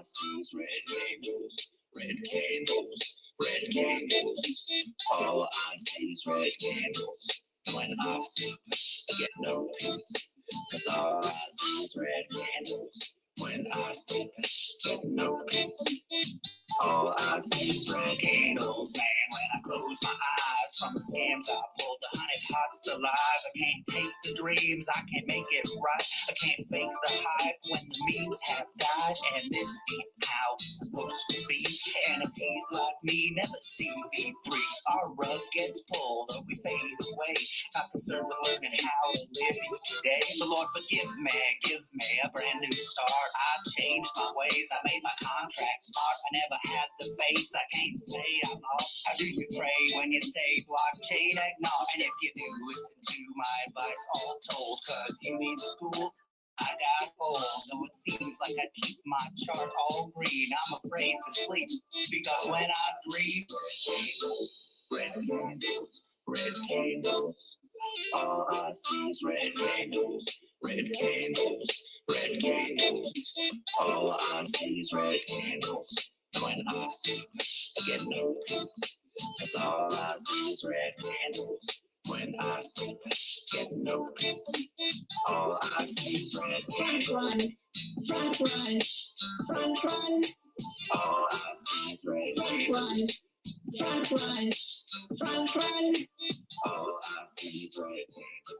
I see is red candles, red candles, red candles. All I see is red candles. When I sleep, I get no peace. Cause all I see is red candles. When I sleep, I get no peace. All I see is red candles, man. When I close my eyes from the scams I pulled, the honeypots, the lies. I can't take the dreams, I can't make it right. I can't fake the hype when the memes have died. And this ain't how it's supposed to be. NFTs like me never see V3. Our rug gets pulled or we fade away. Not concerned with learning how to live each day. The Lord forgive me, give me a brand new start. I've changed my ways, I made my contract smart. I never had the face, I can't say I'm lost. How do you pray when you stay blockchain agnostic? And if you do, listen to my advice all told, cause you need school. I got old, though it seems like I keep my chart all green. I'm afraid to sleep, because when I dream, red candles, red candles. All I see is red candles, red candles, red candles. All I see is red candles. When I sleep, I get no peace. Cause all I see is red candles. When I sleep, I get no peace. All I see is red candles. Front run, front run. All I see is red candles. Front run, front run. All I see is red candles.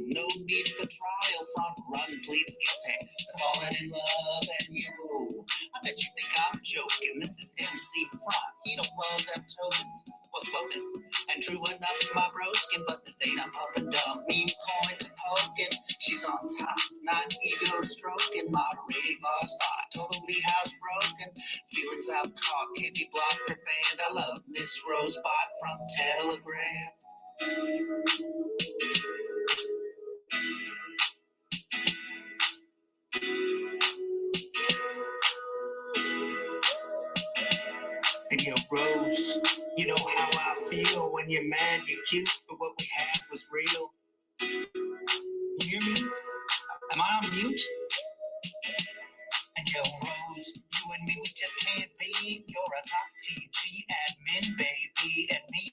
No need for trial, front run, please get paid. Falling in love and you. I bet you think I'm joking. This is MC Front. He don't love them tokens. Well spoken and true enough, my broskin. But this ain't a pump and dump. Mean coin to poking. She's on top, not ego stroking. Moderating bar spot, totally house broken. Feelings I've caught, can't be blocked or banned. I love Miss Rosebot from Telegram. And yo, Rose, you know how I feel when you're mad, you're cute, but what we had was real. You hear me? Am I on mute? And yo, Rose, you and me, we just can't be. You're a top TG admin, baby, and me.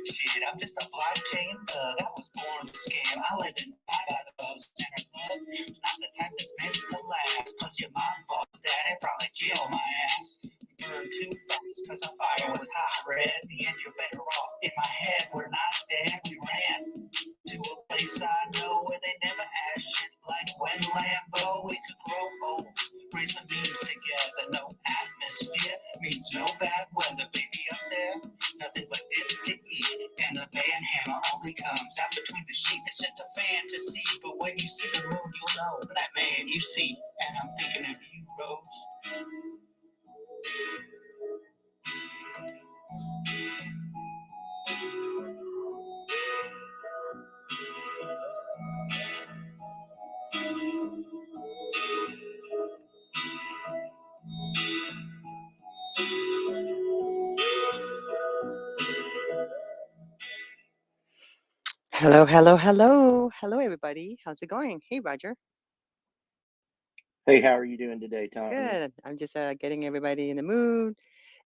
Shit, I'm just a blockchain thug. I was born to scam. I live in by those center club. It's not the type that's meant to last. Plus, your mom boss daddy probably jail my ass. Burn too fast, cause the fire was hot, red. Me and you're better off. In my head, we're not dead, we ran to a place I know where they never ask shit like when Lambo, we could grow old. Raise the beams together, no atmosphere means no bad weather, baby. Up there, nothing but dips to eat, and the panhandle only comes out between the sheets. It's just a fantasy, but when you see the moon, you'll know that man you see. And I'm thinking of you, Rose. Hello, hello, hello. Hello, everybody. How's it going? Hey, Roger. Hey, how are you doing today, Tony? Good. I'm just getting everybody in the mood.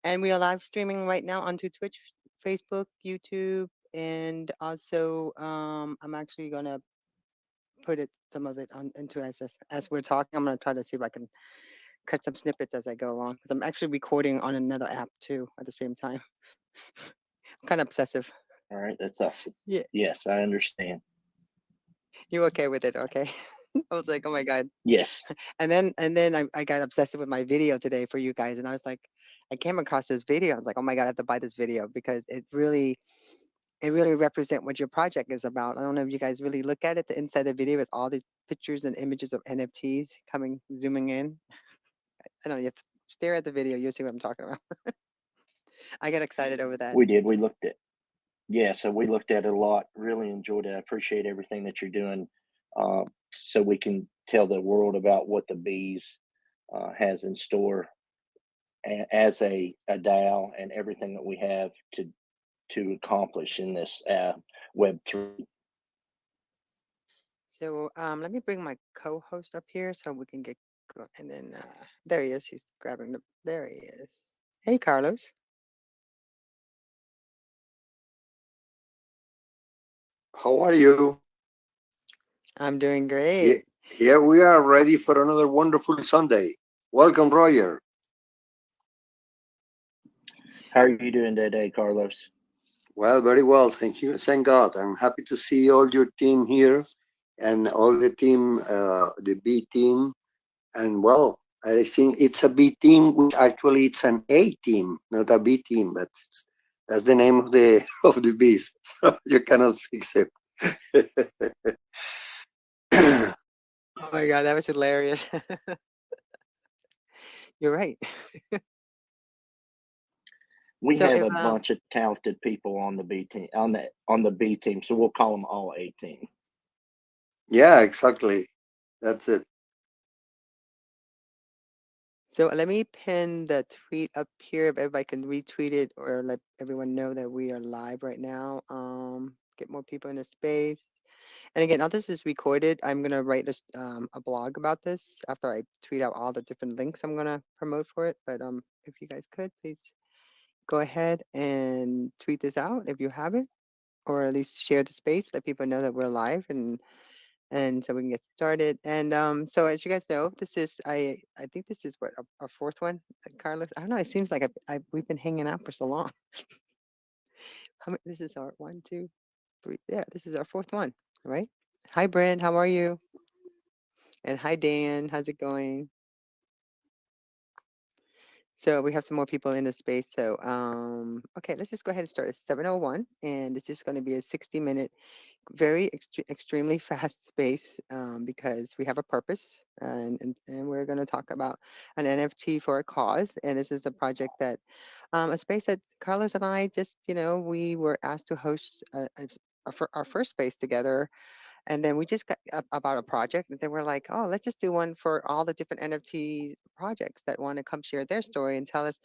And we are live streaming right now onto Twitch, Facebook, YouTube, and also I'm actually going to put some of it on into as we're talking. I'm going to try to see if I can cut some snippets as I go along, because I'm actually recording on another app too at the same time. I'm kind of obsessive. All right, that's up. Yeah. Yes, I understand. You okay with it? Okay. I was like, oh my God. Yes. And then I got obsessive with my video today for you guys, and I was like, I came across this video. I was like, oh my God, I have to buy this video because it really it really represent what your project is about. I don't know if you guys really look at it, the inside of the video with all these pictures and images of NFTs coming, zooming in. I don't know, you have to stare at the video, you'll see what I'm talking about. I get excited over that. We did. We looked at, yeah, so we looked at it a lot. Really enjoyed it. I appreciate everything that you're doing, so we can tell the world about what the bees has in store as a DAO and everything that we have to accomplish in this Web3. So let me bring my co-host up here so we can get and then there he is. He's grabbing the. There he is. Hey, Carlos. How are you? I'm doing great. Here we are ready for another wonderful Sunday. Welcome, Roger. How are you doing today, Carlos? Well, very well. Thank you. Thank God. I'm happy to see all your team here and all the team, the B team. And well, I think it's a B team, which actually it's an A team, not a B team, but that's the name of the of the bees. So you cannot fix it. Oh my God, that was hilarious. You're right. We So have if a bunch of talented people on the B team, on the B team, so we'll call them all A team. Yeah, exactly. That's it. so let me pin the tweet up here if everybody can retweet it or let everyone know that we are live right now. Get more people in the space. And again, all this is recorded. I'm gonna write a blog about this after I tweet out all the different links I'm gonna promote for it. But if you guys could please go ahead and tweet this out if you have it, or at least share the space, let people know that we're live and so we can get started. And so as you guys know, this is I think this is what our fourth one, Carlos. I don't know. It seems like we've been hanging out for so long. How many? This is our 1, 2, 3. Yeah, this is our fourth one, right? Hi, Brent. How are you? And hi, Dan. How's it going? So we have some more people in the space. So okay, let's just go ahead and start at 7:01, and this is going to be a 60-minute very extremely fast space because we have a purpose and we're going to talk about an NFT for a cause. And this is a project that a space that Carlos and I just, we were asked to host our first space together, and then we just got up about a project, and then we're like, oh, let's just do one for all the different NFT projects that want to come share their story and tell us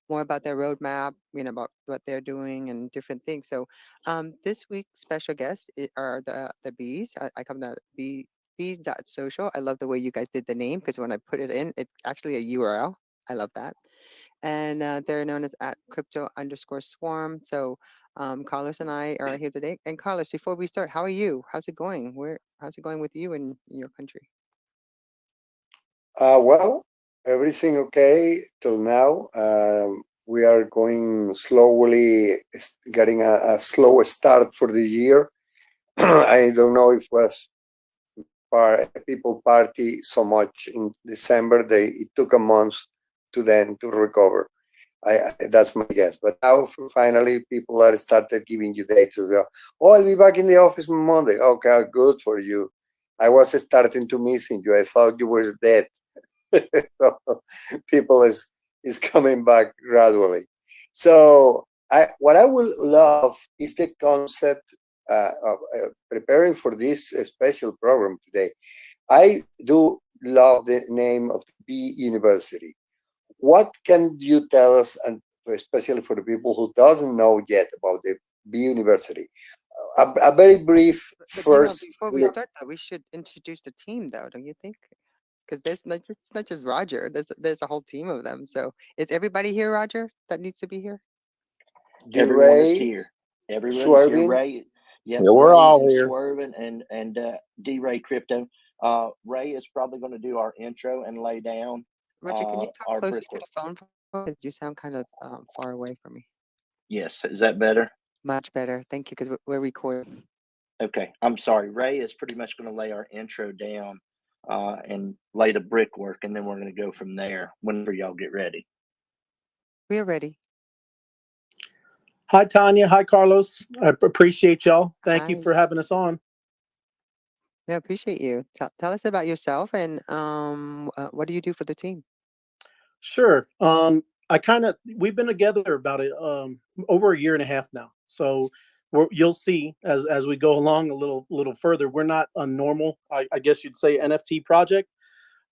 more about their roadmap, about what they're doing and different things. So this week's special guests are the bees. I come to BEES.social. I love the way you guys did the name because when I put it in, it's actually a URL. I love that. And they're known as at crypto_swarm. So Carlos and I are here today. And Carlos, before we start, how are you? How's it going? How's it going with you and in your country? Well, everything okay till now. We are going slowly, getting a slow start for the year. I don't know if it was people party so much in December. It took a month to then to recover. That's my guess. But now finally people are started giving you dates as well. Oh, I'll be back in the office on Monday. Okay, good for you. I was starting to missing you. I thought you were dead. So people is coming back gradually. So what I will love is the concept of preparing for this special program today. I do love the name of the B University. What can you tell us, and especially for the people who doesn't know yet about the B University? A very brief But first. before we start that, we should introduce the team, though, don't you think? Because it's not just Roger. There's a whole team of them. So is everybody here, Roger, that needs to be here? Everyone is Ray, here. Everyone's here. Swerving. Ray, yep, Yeah, we're Ray all and here. Swerving and D Ray Crypto. Ray is probably going to do our intro and lay down Roger, can you talk our closer to brickwork. the phone? Because you sound kind of far away from me. Yes, is that better? Much better. Thank you, because we're recording. Okay, I'm sorry. Ray is pretty much going to lay our intro down and lay the brickwork, and then we're going to go from there whenever y'all get ready. We are ready. Hi, Tanya. Hi, Carlos. I appreciate y'all. Thank you Hi. for having us on. Yeah, appreciate you. Tell us about yourself and what do you do for the team? Sure. We've been together about over a year and a half now. So you'll see as we go along a little further, we're not a normal, I guess you'd say, NFT project.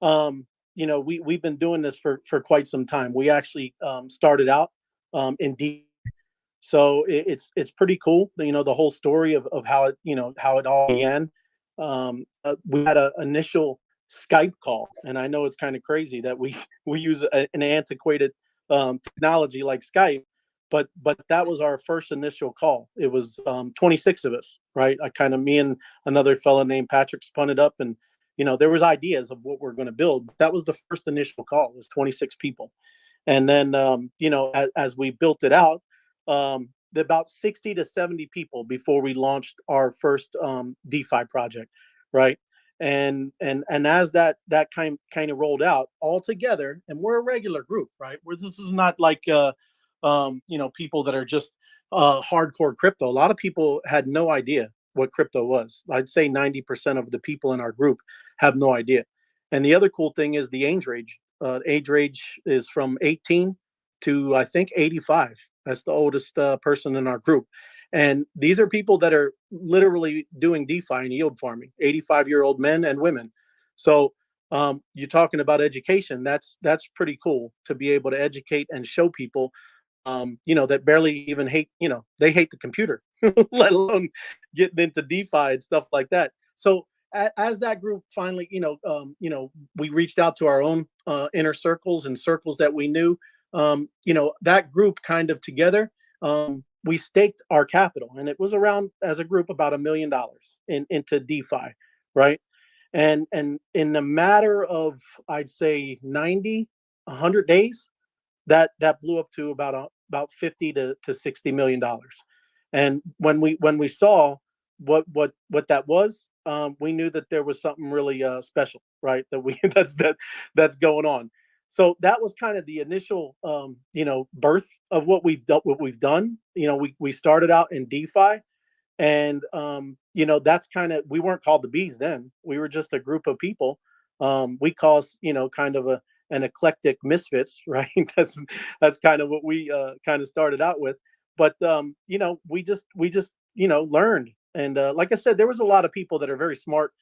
We've been doing this for quite some time. We actually started out in so it's pretty cool, the whole story of how it all began. We had an initial Skype call, and I know it's kind of crazy that we we use an antiquated technology like Skype, but that was our first initial call. It was 26 of us, right? I kind of me and another fellow named Patrick spun it up, and there was ideas of what we're going to build. But that was the first initial call. It was 26 people, and then as we built it out, about 60 to 70 people before we launched our first DeFi project, right? And as that kind of rolled out all together, and we're a regular group, right? Where this is not like people that are just hardcore crypto. A lot of people had no idea what crypto was. I'd say 90% of the people in our group have no idea. And the other cool thing is the age range. Age range is from 18 to I think 85. That's the oldest person in our group. And these are people that are literally doing DeFi and yield farming, 85-year-old men and women. So you're talking about education. That's pretty cool to be able to educate and show people, that barely even hate, they hate the computer, let alone getting into DeFi and stuff like that. So as that group finally, we reached out to our own inner circles and circles that we knew. That group kind of together, we staked our capital, and it was around, as a group, about $1 million into DeFi, right? And in a matter of, I'd say, 90, 100 days, that blew up to about 50 to 60 million dollars. And when we saw what that was, we knew that there was something really special, right? That we that's going on. So that was kind of the initial birth of what we've done. We started out in DeFi, and that's kind of, we weren't called the Bees then. We were just a group of people. We call us kind of an eclectic misfits, right? That's kind of what we kind of started out with. But we just learned. And like I said, there was a lot of people that are very smart.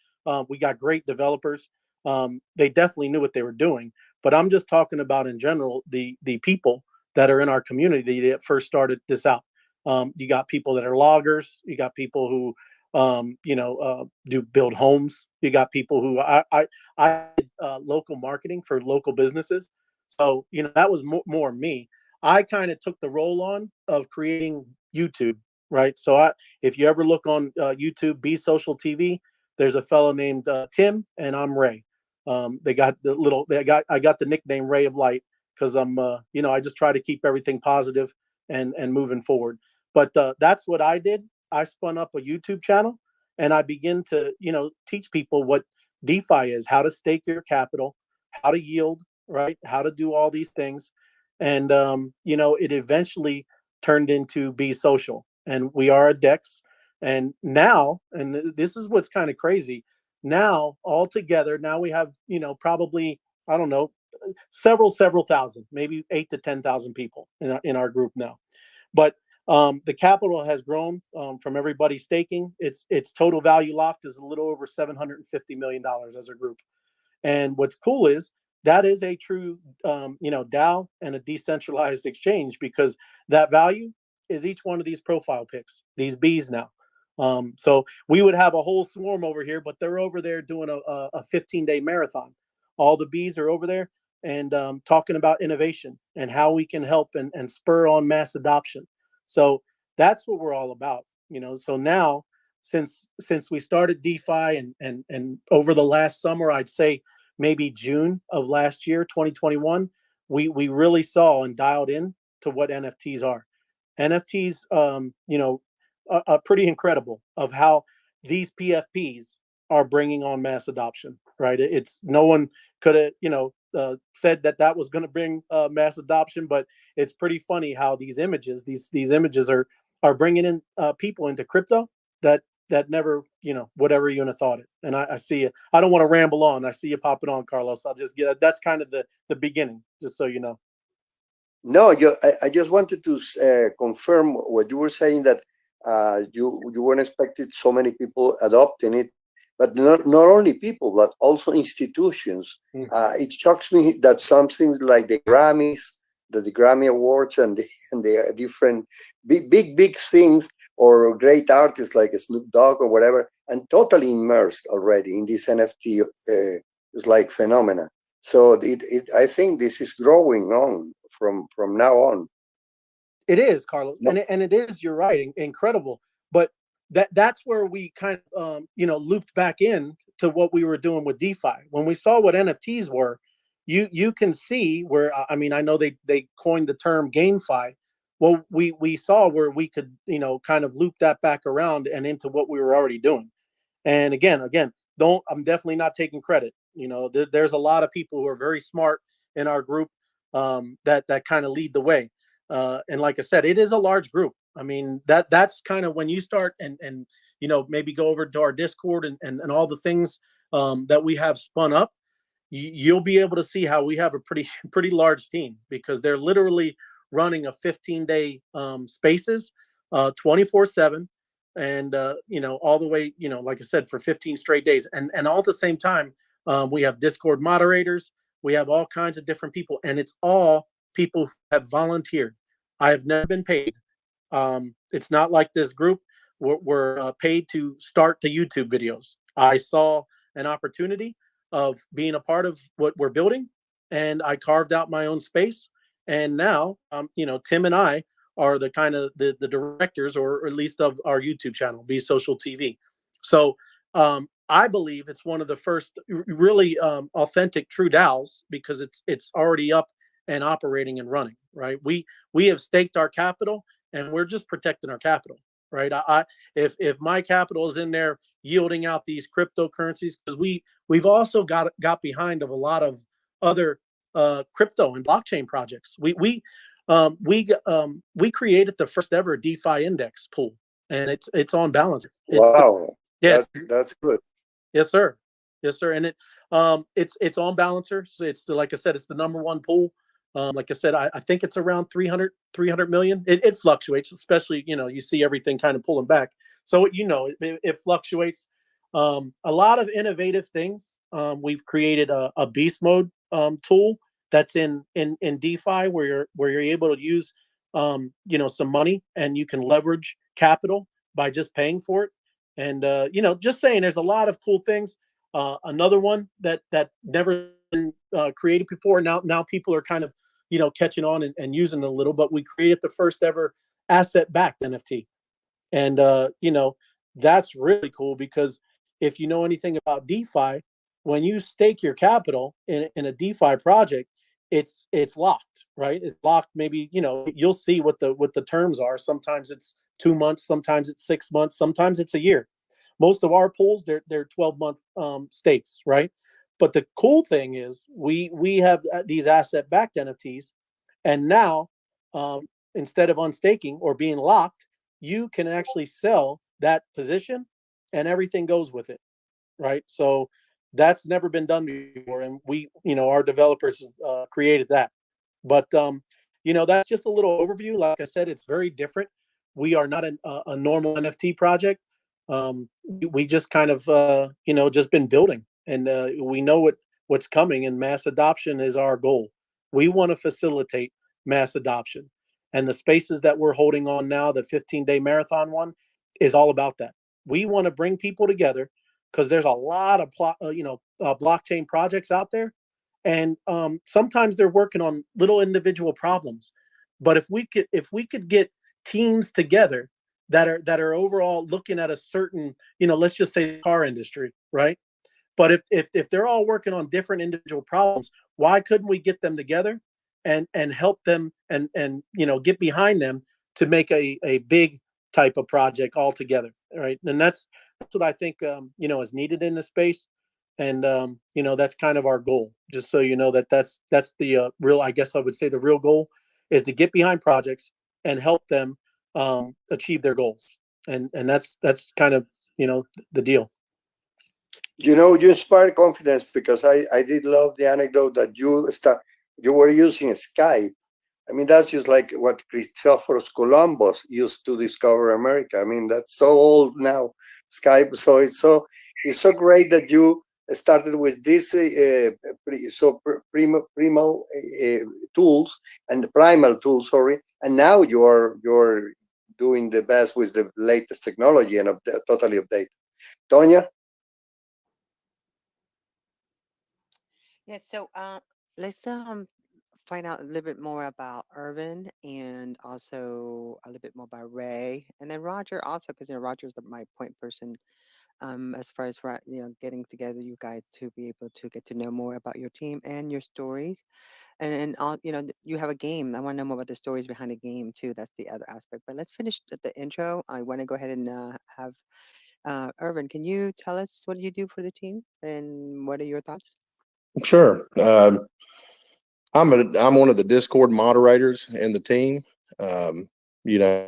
We got great developers. They definitely knew what they were doing. But I'm just talking about in general the people that are in our community that first started this out. You got people that are loggers. You got people who do build homes. You got people who I did local marketing for local businesses. So that was more me. I kind of took the role on of creating YouTube, right? So if you ever look on YouTube, BEES.social TV, there's a fellow named Tim, and I'm Ray. They got I got the nickname Ray of Light because I just try to keep everything positive and moving forward. But that's what I did. I spun up a YouTube channel, and I begin to teach people what DeFi is, how to stake your capital, how to yield, right, how to do all these things. And it eventually turned into BEES.social, and we are a DEX. And now, and this is what's kind of crazy, now all together, now we have probably, I don't know, several thousand, maybe 8 to 10,000 people in our group now. But the capital has grown from everybody staking. Its total value locked is a little over $750 million as a group. And what's cool is that is a true DAO and a decentralized exchange, because that value is each one of these profile pics, these bees now. So we would have a whole swarm over here, but they're over there doing a 15-day marathon. All the bees are over there and talking about innovation and how we can help and spur on mass adoption. So that's what we're all about. So now, since we started DeFi and over the last summer, I'd say maybe June of last year, 2021, we really saw and dialed in to what NFTs are. NFTs, are pretty incredible of how these PFPs are bringing on mass adoption, right? It's no one could have, said that was going to bring mass adoption, but it's pretty funny how these images, these images are bringing in people into crypto that never, whatever you would have thought it. And I see you. I don't want to ramble on. I see you popping on, Carlos. I'll just get that's kind of the beginning, just so you know. No, I just wanted to confirm what you were saying, that you weren't expected so many people adopting it, but not only people, but also institutions. Mm. It shocks me that some things like the Grammys, the Grammy Awards, and the different big things, or great artists like Snoop Dogg or whatever, and totally immersed already in this NFT is like phenomena. So I think this is growing on from now on. It is, Carlos, No. and it is. You're right, incredible. But that's where we kind of looped back in to what we were doing with DeFi. When we saw what NFTs were, you can see where, I mean, I know they coined the term GameFi. Well, we saw where we could kind of loop that back around and into what we were already doing. And again, I'm definitely not taking credit. There's a lot of people who are very smart in our group that kind of lead the way. And like I said, it is a large group. I mean, that's kind of when you start and maybe go over to our Discord and all the things that we have spun up, you'll be able to see how we have a pretty large team, because they're literally running a 15-day spaces 24/7, and all the way, like I said, for 15 straight days, and all at the same time, we have Discord moderators, we have all kinds of different people, and it's all people who have volunteered. I have never been paid. It's not like this group were paid to start the YouTube videos. I saw an opportunity of being a part of what we're building, and I carved out my own space. And now, Tim and I are the kind of the directors, or at least of our YouTube channel, BEES.social TV. So I believe it's one of the first really authentic true DAOs, because it's already up and operating and running. Right? We have staked our capital, and we're just protecting our capital. Right? If my capital is in there yielding out these cryptocurrencies, because we've also got behind of a lot of other crypto and blockchain projects. We created the first ever DeFi index pool, and it's on balance. Wow, Yes, that's good. yes, sir, yes, sir. And it's on Balancer. So it's, like I said, it's the #1 pool. Like I said, I think it's around 300 million. It fluctuates, especially you see everything kind of pulling back. So it fluctuates. A lot of innovative things. We've created a beast mode tool that's in DeFi, where you're able to use some money, and you can leverage capital by just paying for it. And just saying, there's a lot of cool things. Another one that never been created before. Now people are kind of catching on and using it a little. But we created the first ever asset-backed NFT, and that's really cool, because if you know anything about DeFi, when you stake your capital in a DeFi project, it's locked, right? It's locked. Maybe you'll see what the terms are. Sometimes it's 2 months, sometimes it's 6 months, sometimes it's a year. Most of our pools, they're 12-month stakes, right? But the cool thing is we have these asset-backed NFTs, and now instead of unstaking or being locked, you can actually sell that position, and everything goes with it, right? So that's never been done before, and our developers created that. But that's just a little overview. Like I said, it's very different. We are not a normal NFT project. We just kind of just been building, and we know what's coming, and mass adoption is our goal. We want to facilitate mass adoption, and the spaces that we're holding on now, the 15-day marathon one, is all about that. We want to bring people together, because there's a lot of blockchain projects out there, and sometimes they're working on little individual problems. But if we could get teams together that are overall looking at a certain, let's just say car industry, right? But if they're all working on different individual problems, why couldn't we get them together and help them and get behind them to make a big type of project all together, right? And that's what I think is needed in the space. And that's kind of our goal. Just so you know that's the real, I guess I would say the real goal is to get behind projects and help them achieve their goals. And that's kind of the deal. You inspire confidence because I did love the anecdote that you were using Skype. I mean, that's just like what Christopher Columbus used to discover America. I mean, that's so old now, Skype. So it's so great that you started with this primal tools and the primal tools, sorry, and now you're doing the best with the latest technology and totally updated. Tonya? Yeah, so let's find out a little bit more about Irvin and also a little bit more about Ray and then Roger also because Roger's my point person as far as getting together you guys to be able to get to know more about your team and your stories and all you have a game. I want to know more about the stories behind the game too. That's the other aspect. But let's finish the intro. I want to go ahead and have Irvin. Can you tell us what you do for the team and what are your thoughts? Sure. I'm one of the Discord moderators in the team. You know,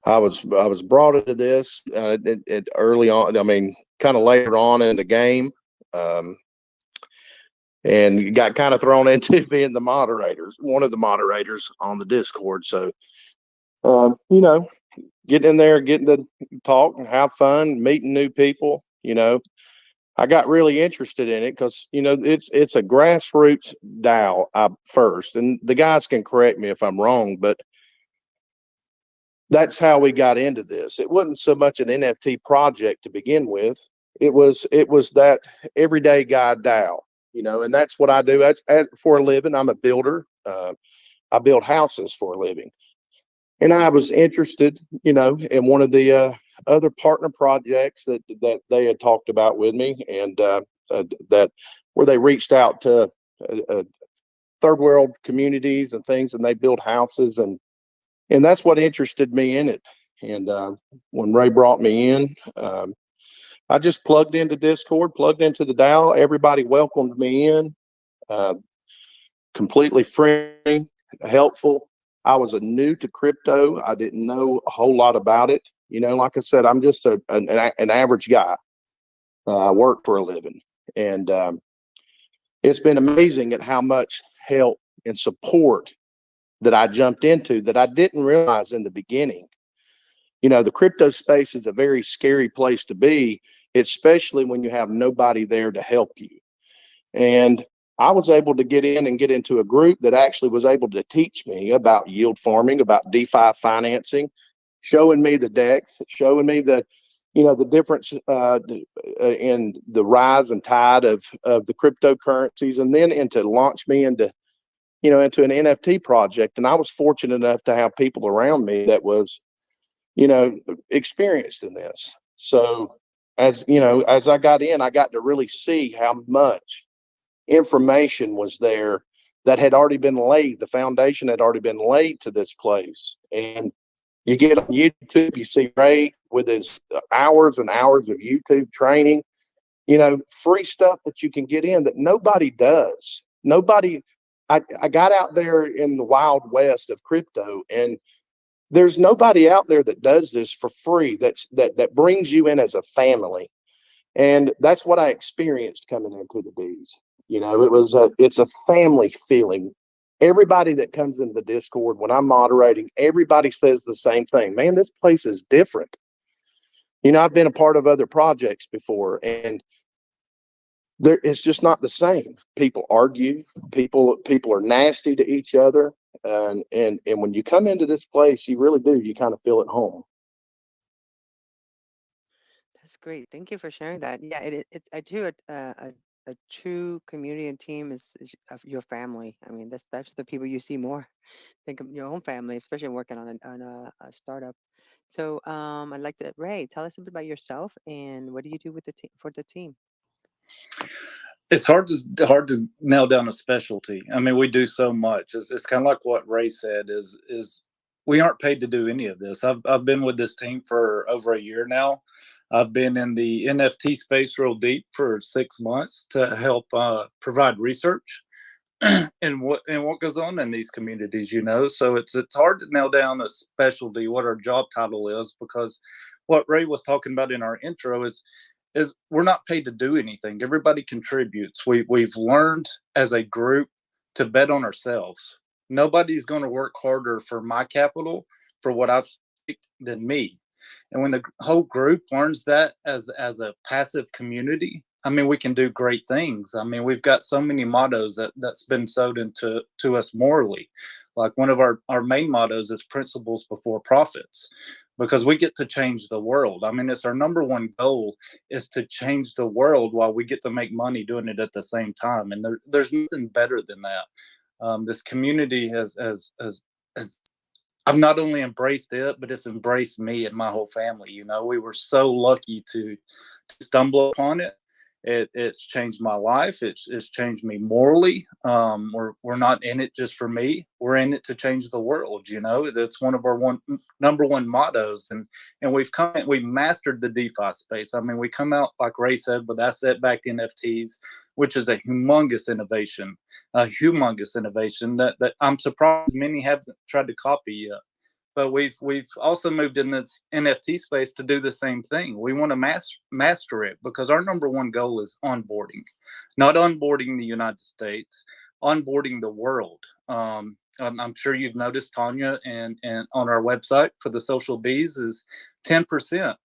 I was brought into this it early on. I mean, kind of later on in the game, and got kind of thrown into being one of the moderators on the Discord. So, getting in there, getting to talk and have fun, meeting new people. I got really interested in it because it's a grassroots DAO first, and the guys can correct me if I'm wrong, but that's how we got into this. It wasn't so much an NFT project to begin with. It was that everyday guy DAO, and that's what I do for a living. I'm a builder. I build houses for a living, and I was interested, in one of the other partner projects that they had talked about with me, and that where they reached out to third world communities and things, and they build houses, and that's what interested me in it. And when Ray brought me in, I just plugged into Discord, plugged into the DAO. Everybody welcomed me in, completely friendly, helpful. I was new to crypto. I didn't know a whole lot about it. Like I said, I'm just an average guy. I work for a living, and it's been amazing at how much help and support that I jumped into that I didn't realize in the beginning. The crypto space is a very scary place to be, especially when you have nobody there to help you. And I was able to get into a group that actually was able to teach me about yield farming, about DeFi financing, showing me the decks, showing me the difference in the rise and tide of the cryptocurrencies, and then launch me into into an NFT project. And I was fortunate enough to have people around me that was, experienced in this. So as I got in, I got to really see how much information was there that had already been laid. The foundation had already been laid to this place. And you get on YouTube, you see Ray with his hours and hours of YouTube training, free stuff that you can get in that nobody does. I got out there in the wild west of crypto, and there's nobody out there that does this for free. That brings you in as a family. And that's what I experienced coming into the Bees. It's a family feeling. Everybody that comes into the Discord when I'm moderating, everybody says the same thing. Man, this place is different. I've been a part of other projects before, and it's just not the same. People argue. People are nasty to each other, and when you come into this place, you really do. You kind of feel at home. That's great. Thank you for sharing that. Yeah, it's I do a true community and team is of your family. I mean, that's the people you see more. Think of your own family, especially working on a startup. So, I'd like to Ray, tell us a bit about yourself and what do you do with the team for the team? It's hard to nail down a specialty. I mean, we do so much. It's kind of like what Ray said. Is we aren't paid to do any of this. I've been with this team for over a year now. I've been in the NFT space real deep for 6 months to help provide research and what goes on in these communities, you know. So it's hard to nail down a specialty, what our job title is, because what Ray was talking about in our intro is we're not paid to do anything. Everybody contributes. We've learned as a group to bet on ourselves. Nobody's going to work harder for my capital for what I've staked than me. And when the whole group learns that as a passive community, I mean, we can do great things. I mean, we've got so many mottos that's been sewed into to us morally. Like one of our main mottos is principles before profits, because we get to change the world. I mean, it's our number one goal is to change the world while we get to make money doing it at the same time. And there's nothing better than that. This community has I've not only embraced it, but it's embraced me and my whole family. You know, we were so lucky to stumble upon it. It's changed my life. It's changed me morally. We're not in it just for me. We're in it to change the world. You know, that's one of our number one mottos. And we mastered the DeFi space. I mean, we come out like Ray said with asset backed NFTs, which is a humongous innovation that I'm surprised many haven't tried to copy yet. But we've also moved in this NFT space to do the same thing. We want to master it because our number one goal is onboarding, not onboarding the United States, onboarding the world. I'm sure you've noticed, Tanya, and on our website for the social bees is 10%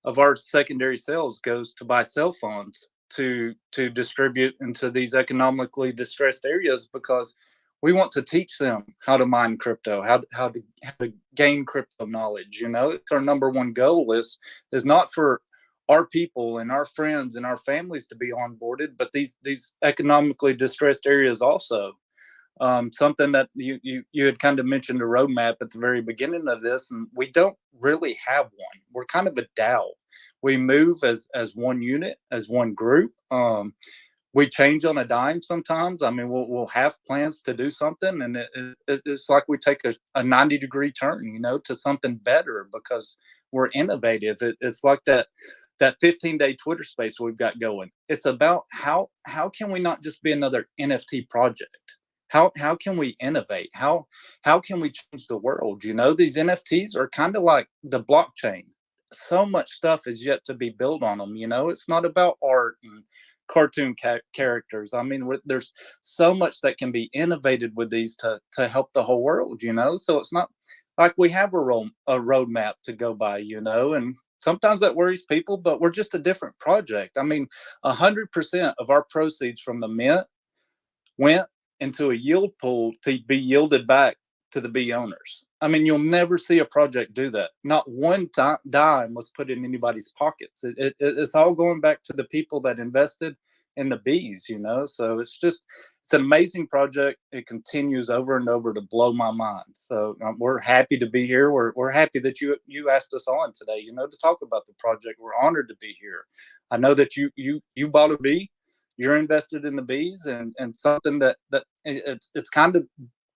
of our secondary sales goes to buy cell phones to distribute into these economically distressed areas, because we want to teach them how to mine crypto, how to gain crypto knowledge. You know, it's our number one goal is not for our people and our friends and our families to be onboarded, but these economically distressed areas also. Something that you had kind of mentioned a roadmap at the very beginning of this, and we don't really have one. We're kind of a DAO. We move as one unit, as one group. We change on a dime sometimes. I mean, we'll have plans to do something, and it's like we take a 90-degree turn, you know, to something better because we're innovative. It's like that 15-day Twitter space we've got going. It's about how can we not just be another NFT project? How can we innovate? How can we change the world? You know, these NFTs are kind of like the blockchain. So much stuff is yet to be built on them. You know, it's not about art and cartoon characters. I mean, there's so much that can be innovated with these to help the whole world. You know, so it's not like we have a roadmap to go by. You know, and sometimes that worries people, but we're just a different project. I mean, 100% of our proceeds from the mint went into a yield pool to be yielded back to the B owners. I mean, you'll never see a project do that. Not one dime was put in anybody's pockets. It's all going back to the people that invested in the bees, you know? So it's an amazing project. It continues over and over to blow my mind. So we're happy to be here. We're happy that you asked us on today, you know, to talk about the project. We're honored to be here. I know that you bought a bee, you're invested in the bees, and something that it's kind of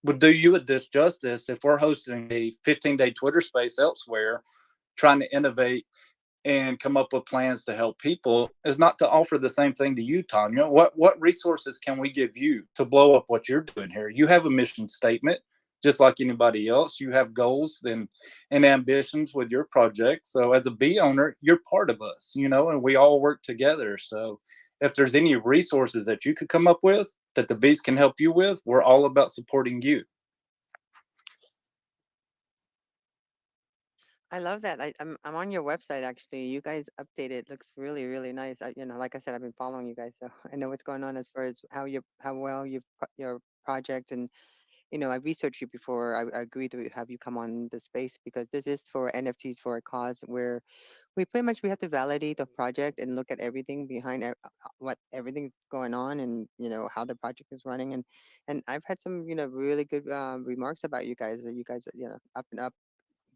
would do you a disjustice if we're hosting a 15-day Twitter space elsewhere trying to innovate and come up with plans to help people, is not to offer the same thing to you, Tanya. What resources can we give you to blow up what you're doing here? You have a mission statement just like anybody else. You have goals and ambitions with your project. So as a bee owner, you're part of us, you know, and we all work together. So if there's any resources that you could come up with that the bees can help you with, we're all about supporting you. I love that. I'm on your website actually. You guys updated. Looks really really nice. Like I said, I've been following you guys, so I know what's going on as far as how well your project. And I researched you before. I agreed to have you come on the space because this is for NFTs for a cause where we have to validate the project and look at everything behind what everything's going on, and how the project is running. And I've had some really good remarks about you guys, that you guys up and up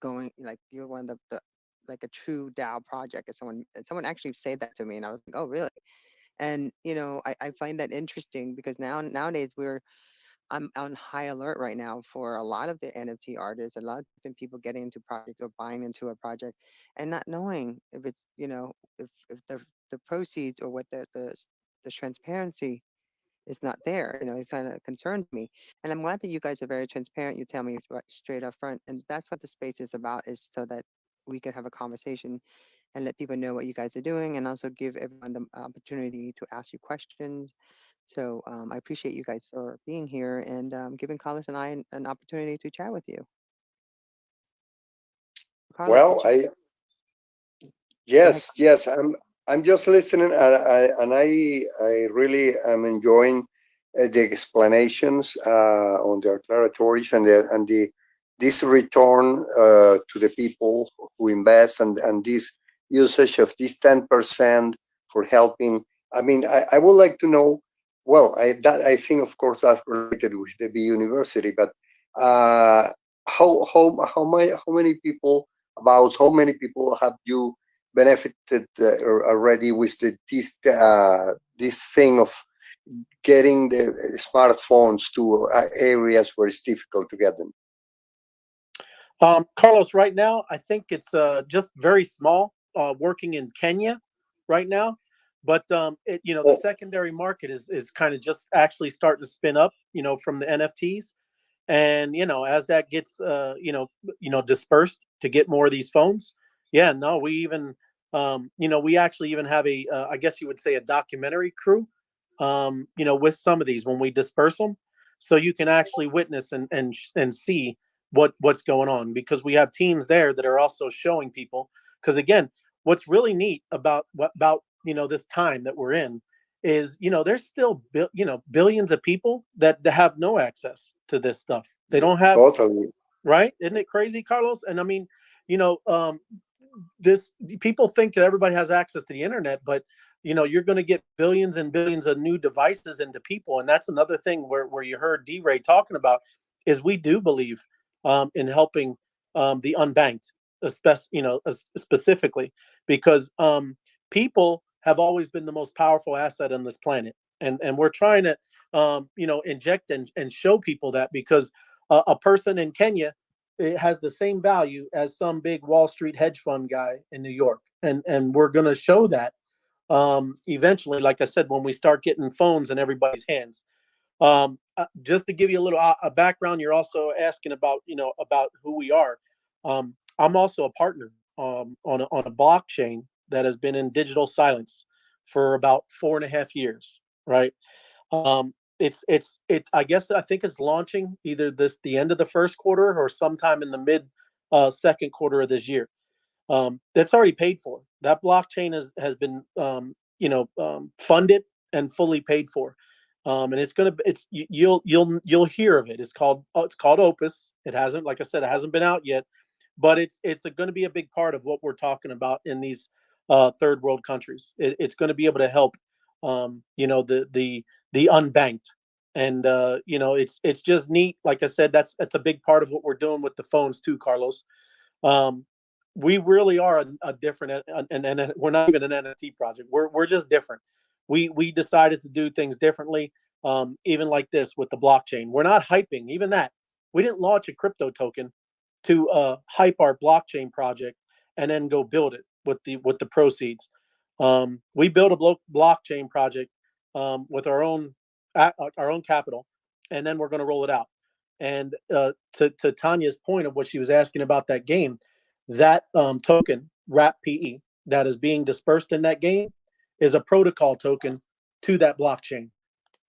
going, like you're one of the like a true DAO project. As someone actually said that to me, and I was like, oh really? And I find that interesting because nowadays I'm on high alert right now for a lot of the NFT artists, a lot of different people getting into projects or buying into a project and not knowing if it's, if the proceeds or what the transparency is not there. It's kind of concerns me. And I'm glad that you guys are very transparent. You tell me straight up front. And that's what the space is about, is so that we can have a conversation and let people know what you guys are doing, and also give everyone the opportunity to ask you questions. So I appreciate you guys for being here and giving Carlos and I an opportunity to chat with you. Carlos, Well, did you go ahead? yes, I'm just listening, and I really am enjoying the explanations on the declaratories and the this return to the people who invest, and this usage of this 10% for helping. I mean, I would like to know. Well, I think of course that's related with the B University, but uh, how many people, about how many people have you benefited already with this thing of getting the smartphones to areas where it's difficult to get them? Carlos, right now, I think it's just very small, working in Kenya right now. But the Oh, secondary market is kind of just actually starting to spin up, from the NFTs. And as that gets dispersed to get more of these phones. Yeah, no, we even we actually even have a I guess you would say a documentary crew, with some of these when we disperse them, so you can actually witness and see what's going on, because we have teams there that are also showing people. Because again, what's really neat about this time that we're in is, there's still billions of people that have no access to this stuff. They don't have, totally. right? Isn't it crazy, Carlos? And I mean, you know, um, this people think that everybody has access to the internet, but you're going to get billions and billions of new devices into people. And that's another thing where you heard D-Ray talking about, is we do believe in helping the unbanked, specifically, because people have always been the most powerful asset on this planet. And we're trying to inject and show people that, because a person in Kenya, it has the same value as some big Wall Street hedge fund guy in New York. And we're going to show that eventually, like I said, when we start getting phones in everybody's hands. Just to give you a little a background, you're also asking about about who we are. I'm also a partner on a blockchain that has been in digital silence for about 4.5 years, right? I guess I think it's launching either the end of the first quarter or sometime in the mid second quarter of this year. That's already paid for. That blockchain has been funded and fully paid for. And you'll hear of it. It's called Opus. It hasn't, like I said, it hasn't been out yet, but it's going to be a big part of what we're talking about in these third world countries. It's going to be able to help the unbanked. And it's just neat. Like I said, that's a big part of what we're doing with the phones too, Carlos. um, we really are a different, and we're not even an NFT project. We're just different. We decided to do things differently. Even like this with the blockchain, we're not hyping even that. We didn't launch a crypto token to hype our blockchain project and then go build it with the proceeds. We built a blockchain project with our own capital, and then we're going to roll it out. And to Tanya's point of what she was asking about that game, that token RAP PE that is being dispersed in that game is a protocol token to that blockchain.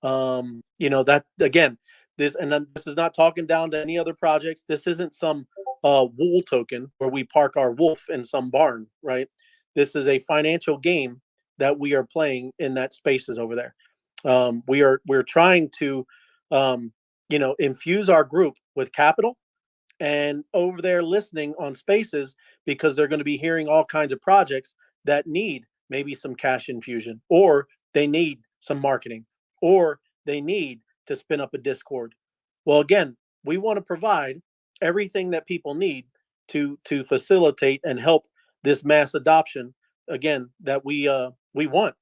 That again, this is not talking down to any other projects. This isn't some wool token where we park our wolf in some barn, right? This is a financial game that we are playing in that spaces over there. We're trying to infuse our group with capital, and over there listening on spaces, because they're going to be hearing all kinds of projects that need maybe some cash infusion, or they need some marketing, or they need to spin up a Discord. Well, again, we want to provide everything that people need to facilitate and help this mass adoption, again, that we want.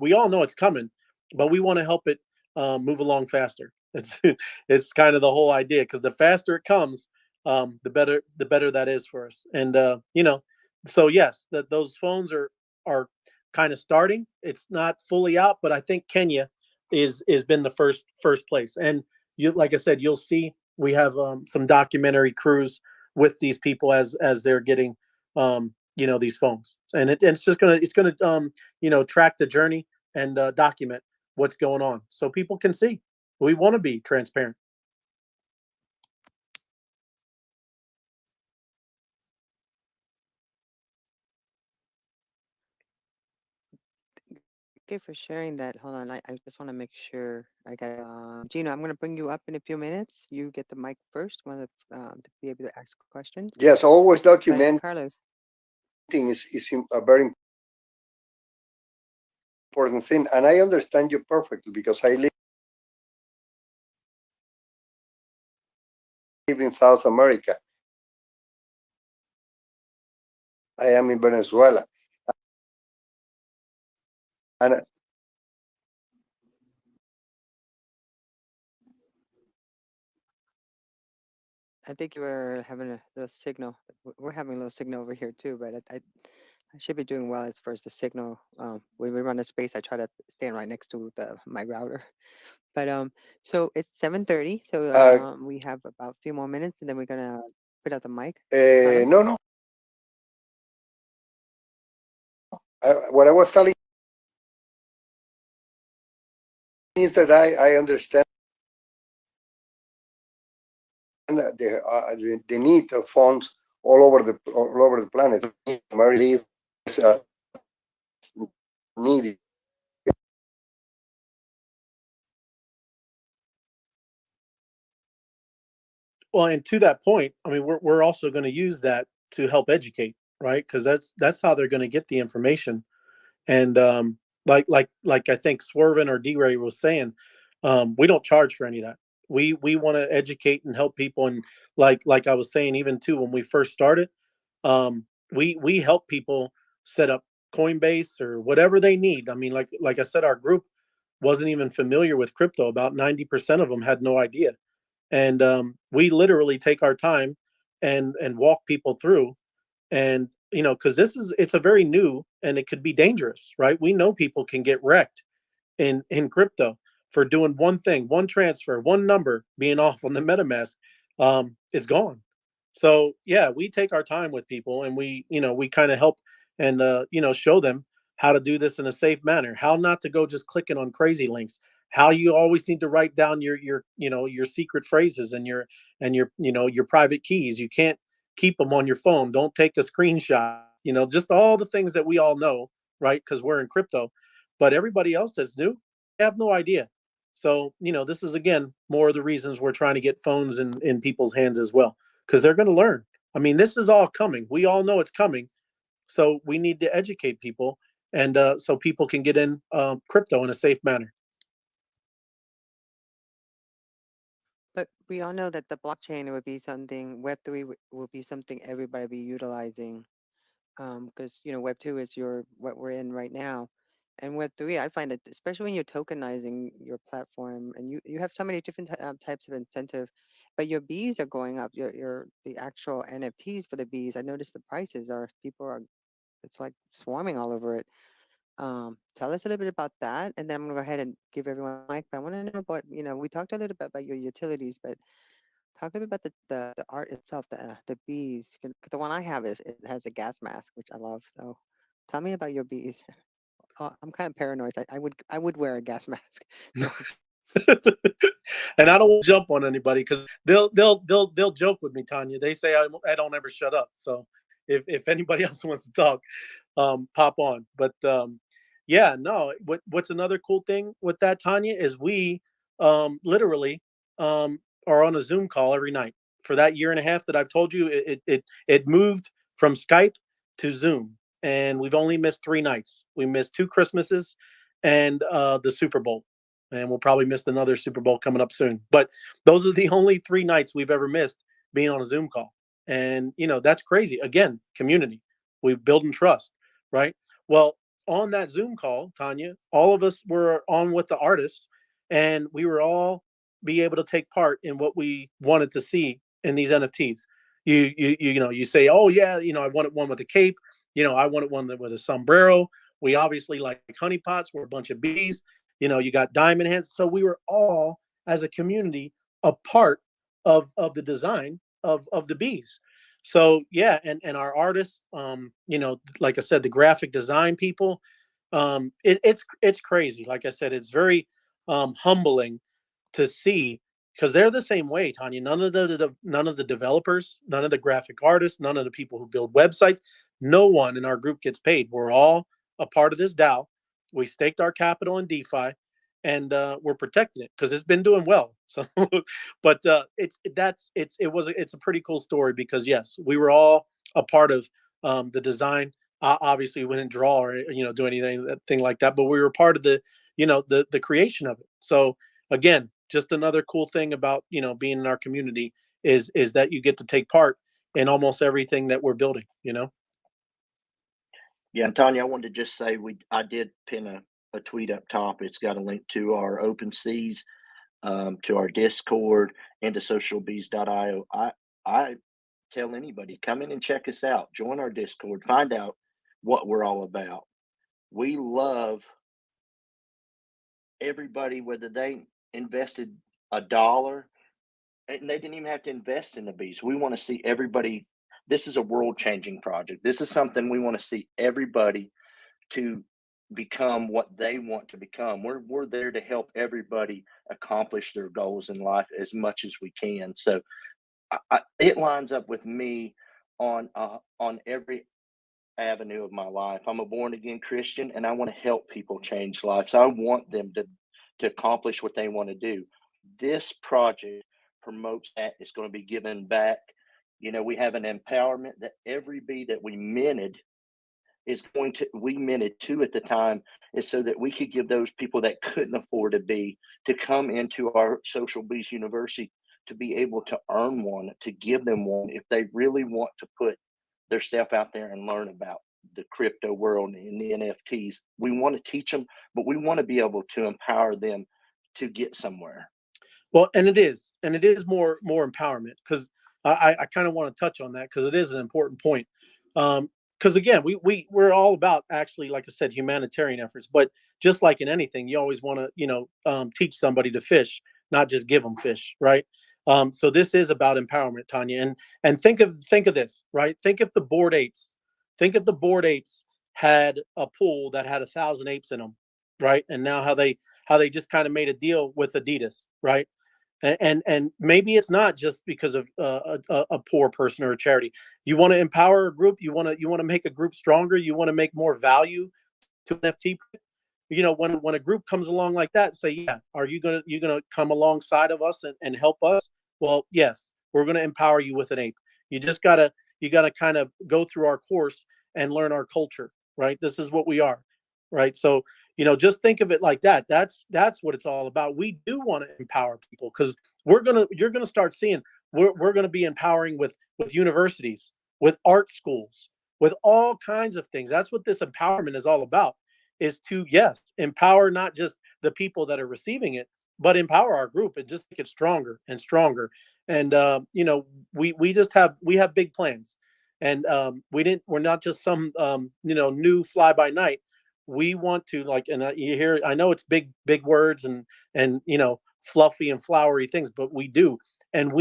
We all know it's coming, but we want to help it move along faster. It's it's kind of the whole idea, because the faster it comes, the better that is for us. And so yes, that those phones are kind of starting. It's not fully out, but I think Kenya is been the first place. And you, like I said, you'll see we have some documentary crews with these people as they're getting these phones, and it's just gonna track the journey and document what's going on so people can see. We want to be transparent. Thank you for sharing that. Hold on, I just want to make sure I got Gino. I'm going to bring you up in a few minutes. You get the mic first. Want to be able to ask questions. Yes, always But documenting Carlos, is a very important thing, and I understand you perfectly because I live in South America. I am in Venezuela, and I think you were having a little signal. We're having a little signal over here too, but I should be doing well as far as the signal. When we run a space, I try to stand right next to my router. But so it's 7:30, so we have about a few more minutes, and then we're gonna put out the mic. Carlos? no, no. What I was telling is that I understand the need of phones all over the planet. America is needed. Well, and to that point, I mean, we're also going to use that to help educate, right? Because that's how they're going to get the information. And like I think Swervin or D-Ray was saying, we don't charge for any of that. We want to educate and help people. And like I was saying, even too, when we first started, we help people set up Coinbase or whatever they need. I mean, like I said, our group wasn't even familiar with crypto. About 90% of them had no idea. And we literally take our time and walk people through. And because it's a very new, and it could be dangerous, right? We know people can get wrecked in crypto for doing one thing, one transfer, one number being off on the MetaMask. It's gone. So yeah, we take our time with people, and we kind of help and show them how to do this in a safe manner, how not to go just clicking on crazy links, how you always need to write down your secret phrases and your private keys. You can't keep them on your phone. Don't take a screenshot. Just all the things that we all know, right? Because we're in crypto. But everybody else that's new, they have no idea. So, this is again more of the reasons we're trying to get phones in people's hands as well, because they're going to learn. I mean, this is all coming. We all know it's coming. So we need to educate people, and so people can get in crypto in a safe manner. But we all know that the blockchain would be something, Web3 will be something everybody be utilizing. Because Web 2 is what we're in right now, and Web 3, I find that especially when you're tokenizing your platform, and you have so many different types of incentive, but your bees are going up. The actual NFTs for the bees, I noticed the prices are people are it's like swarming all over it. Tell us a little bit about that, and then I'm gonna go ahead and give everyone a mic. But I want to know about we talked a little bit about your utilities, but talk a bit about the art itself, the bees. 'Cause the one I have it has a gas mask, which I love. So tell me about your bees. I'm kind of paranoid. I would wear a gas mask. So And I don't want to jump on anybody, because they'll joke with me, Tanya. They say I don't ever shut up. So if anybody else wants to talk, pop on. But yeah, no. What's another cool thing with that, Tanya, is we literally are on a Zoom call every night. For that year and a half that I've told you, it moved from Skype to Zoom, and we've only missed 3 nights. We missed 2 Christmases and the Super Bowl, and we'll probably miss another Super Bowl coming up soon. But those are the only 3 nights we've ever missed being on a Zoom call. And that's crazy. Again, community. We build and trust, right? Well, on that Zoom call, Tanya, all of us were on with the artists, and we were all be able to take part in what we wanted to see in these NFTs. You say, oh yeah, I wanted one with a cape. I wanted one with a sombrero. We obviously like honeypots. We're a bunch of bees. You got diamond hands. So we were all, as a community, a part of the design of the bees. So yeah, and our artists, like I said, the graphic design people, it's crazy. Like I said, it's very humbling to see, because they're the same way, Tanya. None of the developers, none of the graphic artists, none of the people who build websites, no one in our group gets paid. We're all a part of this DAO. We staked our capital in DeFi, and we're protecting it because it's been doing well. So, but it's a pretty cool story, because yes, we were all a part of the design. Obviously, we didn't draw or do anything like that, but we were part of the creation of it. So again, just another cool thing about being in our community is that you get to take part in almost everything that we're building. Yeah, and Tanya, I wanted to just say I did pin a tweet up top. It's got a link to our OpenSeas, to our Discord, and to socialbees.io. I tell anybody, come in and check us out. Join our Discord. Find out what we're all about. We love everybody, whether they invested $1 and they didn't even have to invest in the bees. We want to see everybody. This is a world-changing project. This is something we want to see everybody to become what they want to become. We're there to help everybody accomplish their goals in life as much as we can. So it lines up with me on every avenue of my life. I'm a born again Christian, and I want to help people change lives. I want them to accomplish what they want to do. This project promotes that. It's going to be given back. We have an empowerment that every bee that we minted we minted 2 at the time, is so that we could give those people that couldn't afford a bee to come into our Social Bees University to be able to earn one, to give them one if they really want to put their stuff out there and learn about the crypto world and the NFTs. We want to teach them, but we want to be able to empower them to get somewhere. Well, and it is more empowerment, because I kind of want to touch on that, because it is an important point. Because again, we're all about, actually, like I said, humanitarian efforts. But just like in anything, you always want to teach somebody to fish, not just give them fish, right? So this is about empowerment, Tanya. And think of this, right? Think if the Bored Apes had a pool that had 1,000 apes in them, right? And now how they just kind of made a deal with Adidas, right? And maybe it's not just because of a poor person or a charity. You want to empower a group. You want to make a group stronger. You want to make more value to NFT. When a group comes along like that, say, yeah, are you gonna come alongside of us and help us? Well, yes, we're gonna empower you with an ape. You gotta kind of go through our course and learn our culture, right? This is what we are, right? So just think of it like that. That's what it's all about. We do want to empower people, because you're gonna start seeing we're gonna be empowering with universities, with art schools, with all kinds of things. That's what this empowerment is all about, is to, yes, empower not just the people that are receiving it, but empower our group and just make it stronger and stronger. And we have big plans, and we're not just some new fly by night. We want to, like, and you hear, I know it's big words and fluffy and flowery things, but we do. And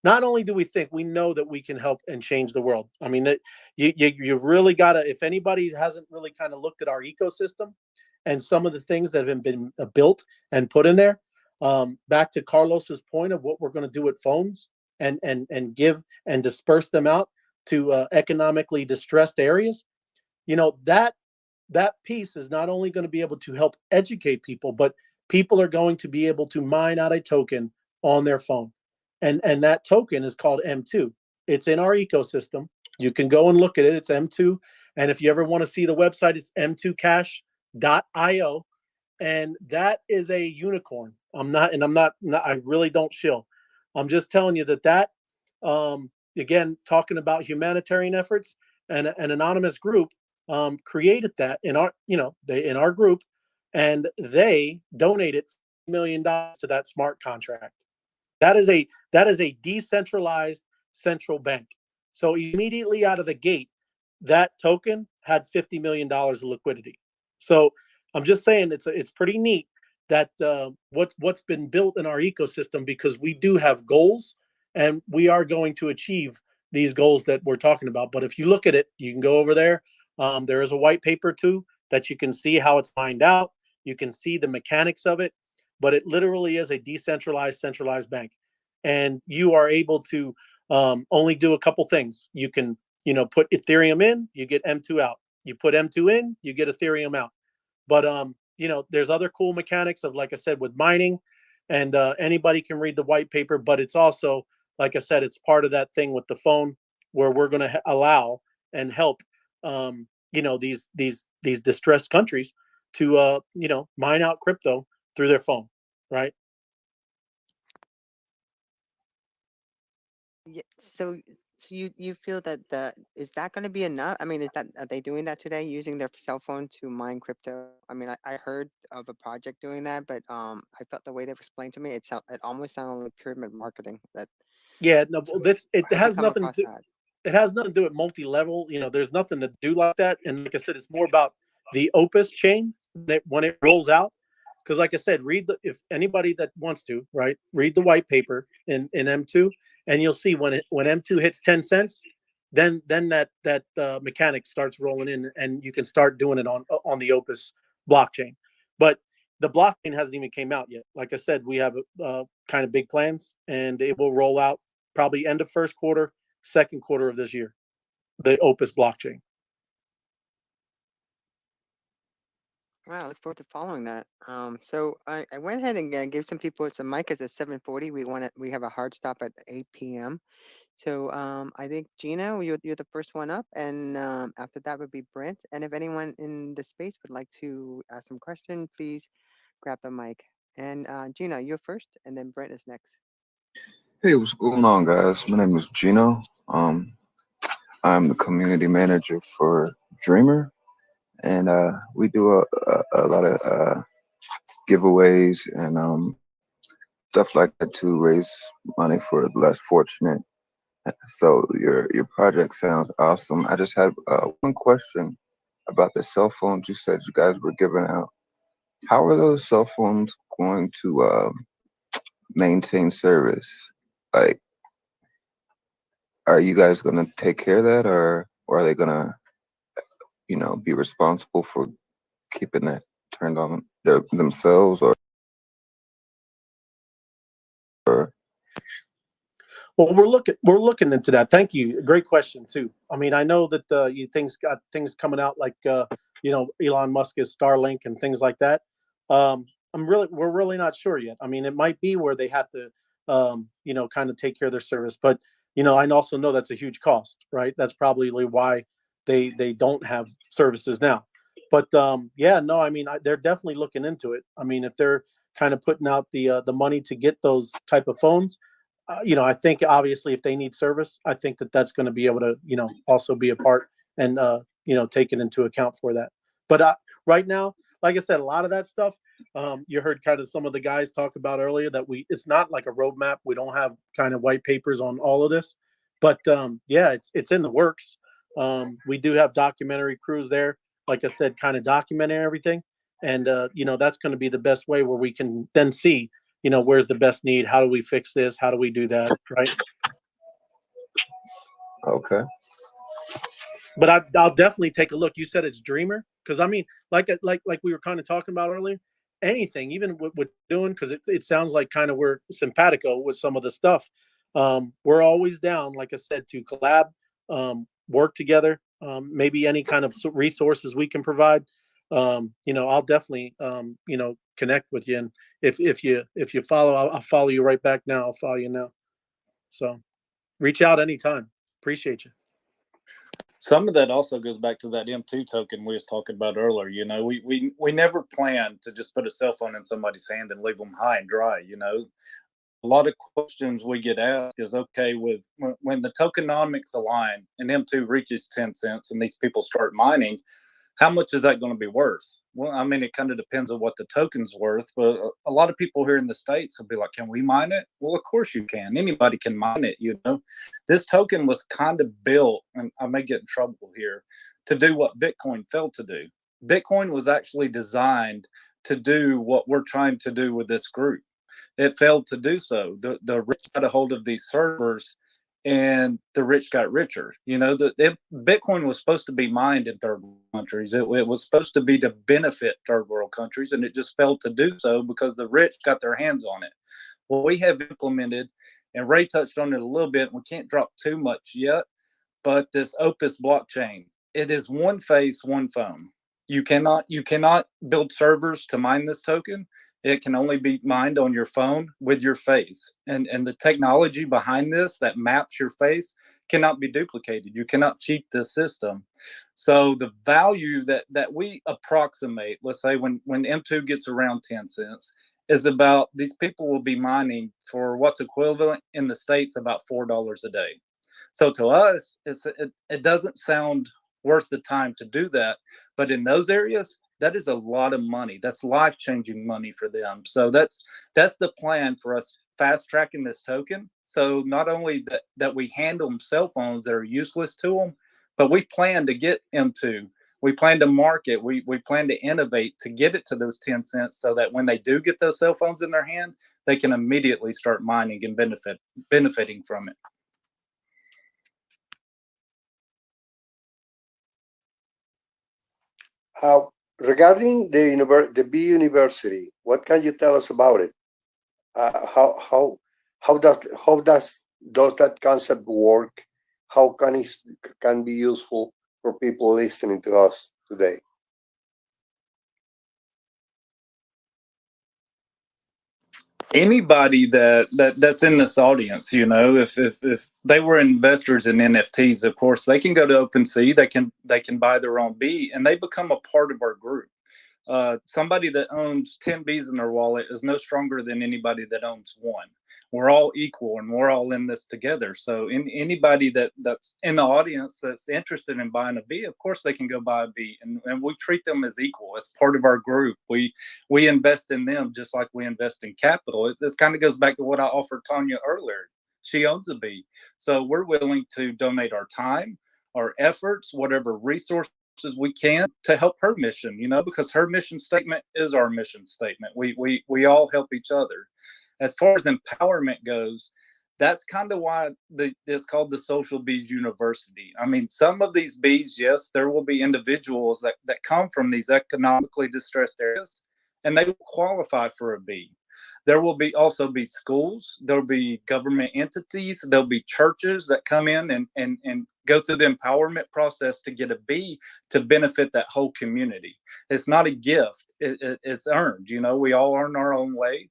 not only do we think, we know that we can help and change the world. I mean, you really got to, if anybody hasn't really kind of looked at our ecosystem and some of the things that have been built and put in there, back to Carlos's point of what we're going to do with phones and give and disperse them out to economically distressed areas, that piece is not only going to be able to help educate people, but people are going to be able to mine out a token on their phone. And that token is called M2. It's in our ecosystem. You can go and look at it. It's M2. And if you ever want to see the website, it's m2cash.io. And that is a unicorn. I'm not, I really don't shill. I'm just telling you that again, talking about humanitarian efforts, and an anonymous group created that in our, in our group, and they donated million to that smart contract. That is a decentralized central bank. So immediately out of the gate, that token had $50 million of liquidity. So I'm just saying it's pretty neat that what's been built in our ecosystem, because we do have goals and we are going to achieve these goals that we're talking about. But if you look at it, you can go over there. There is a white paper too that you can see how it's mined out. You can see the mechanics of it, but it literally is a decentralized centralized bank, and you are able to only do a couple things. You can put Ethereum in, you get M2 out. You put M2 in, you get Ethereum out. But there's other cool mechanics of, like I said, with mining, and anybody can read the white paper. But it's also, like I said, it's part of that thing with the phone where we're going to allow and help these distressed countries to mine out crypto through their phone, right? Yeah, so you feel that is that going to be enough? I mean, are they doing that today, using their cell phone to mine crypto? I mean, I heard of a project doing that, but I felt the way they explained to me, it almost sounded like pyramid marketing. Yeah, no, So it have you has come nothing across to that? it has nothing to do with multi-level. There's nothing to do like that. And like I said, it's more about the Opus chain when it rolls out. Because like I said, if anybody that wants to, right, read the white paper in M2, and you'll see when M2 hits 10 cents, then that mechanic starts rolling in, and you can start doing it on the Opus blockchain. But the blockchain hasn't even came out yet. Like I said, we have kind of big plans, and it will roll out probably end of first quarter, second quarter of this year, the Opus blockchain. Wow, I look forward to following that. So I went ahead and gave some people some mic, because it's 7:40. We have a hard stop at 8 p.m. So I think Gina, you're the first one up, and after that would be Brent. And if anyone in the space would like to ask some question, please grab the mic. And Gina, you're first, and then Brent is next. Hey, what's going on, guys? My name is Gino. I'm the community manager for Dreamer, and we do a lot of giveaways and stuff like that to raise money for the less fortunate. So your project sounds awesome. I just had one question about the cell phones you said you guys were giving out. How are those cell phones going to maintain service? Like, are you guys gonna take care of that, or are they gonna, be responsible for keeping that turned on themselves, or Well, we're looking into that. Thank you. Great question too. I mean, I know that you got things coming out like Elon Musk is Starlink and things like that. We're really not sure yet. I mean, it might be where they have to kind of take care of their service, but I also know that's a huge cost, right? That's probably why they don't have services now. But yeah, no, I mean, they're definitely looking into it. I mean, if they're kind of putting out the money to get those type of phones, I think obviously if they need service, I think that's going to be able to, also be a part and, take it into account for that. But right now, like I said, a lot of that stuff, you heard kind of some of the guys talk about earlier that it's not like a roadmap. We don't have kind of white papers on all of this, but yeah, it's in the works. We do have documentary crews there, like I said, kind of documenting everything. And, that's going to be the best way where we can then see, where's the best need? How do we fix this? How do we do that? Right. okay? But I'll definitely take a look. You said it's Dreamer, because I mean, like we were kind of talking about earlier. Anything, even with doing, because it sounds like kind of we're simpatico with some of the stuff. We're always down, like I said, to collab, work together. Maybe any kind of resources we can provide. I'll definitely connect with you, and if you follow, I'll follow you right back now. I'll follow you now. So reach out anytime. Appreciate you. Some of that also goes back to that M2 token we was talking about earlier. We never plan to just put a cell phone in somebody's hand and leave them high and dry. A lot of questions we get asked is, okay, when the tokenomics align and M2 reaches 10 cents and these people start mining, how much is that going to be worth? Well, I mean, it kind of depends on what the token's worth, but a lot of people here in the States will be like, can we mine it? Well, of course you can. Anybody can mine it, you know. This token was kind of built, and I may get in trouble here, to do what Bitcoin failed to do. Bitcoin was actually designed to do what we're trying to do with this group. It failed to do so. The rich got a hold of these servers, and the rich got richer. You know, Bitcoin was supposed to be mined in third world countries. It was supposed to be to benefit third world countries, and it just failed to do so because the rich got their hands on it. Well, we have implemented, and Ray touched on it a little bit. We can't drop too much yet, but this Opus blockchain, it is one face, one phone. You cannot build servers to mine this token. It can only be mined on your phone with your face. And the technology behind this that maps your face cannot be duplicated. You cannot cheat this system. So the value that we approximate, let's say when M2 gets around 10 cents, is about, these people will be mining for what's equivalent in the States about $4 a day. So to us, it doesn't sound worth the time to do that. But in those areas, that is a lot of money. That's life-changing money for them. So that's the plan for us, fast tracking this token. So not only that we handle cell phones that are useless to them, but we plan to get M2. We plan to market. We plan to innovate to get it to those 10 cents so that when they do get those cell phones in their hand, they can immediately start mining and benefiting from it. Regarding the B University, what can you tell us about it? How does that concept work? How can be useful for people listening to us today? Anybody that's in this audience, you know, if they were investors in NFTs, of course, they can go to OpenSea, they can buy their own B, and they become a part of our group. Somebody that owns 10 Bs in their wallet is no stronger than anybody that owns one. We're all equal, and we're all in this together. So anybody that's in the audience that's interested in buying a B, of course they can go buy a B, and we treat them as equal, as part of our group. We invest in them just like we invest in capital. This kind of goes back to what I offered Tanya earlier. She owns a B, so we're willing to donate our time, our efforts, whatever resources we can to help her mission, you know, because her mission statement is our mission statement. We all help each other. As far as empowerment goes, that's kind of why it's called the Social Bees University. I mean, some of these bees, yes, there will be individuals that come from these economically distressed areas, and they will qualify for a bee. There will also be schools, there'll be government entities, there'll be churches that come in and go through the empowerment process to get a bee to benefit that whole community. It's not a gift, it's earned. You know, we all earn our own way.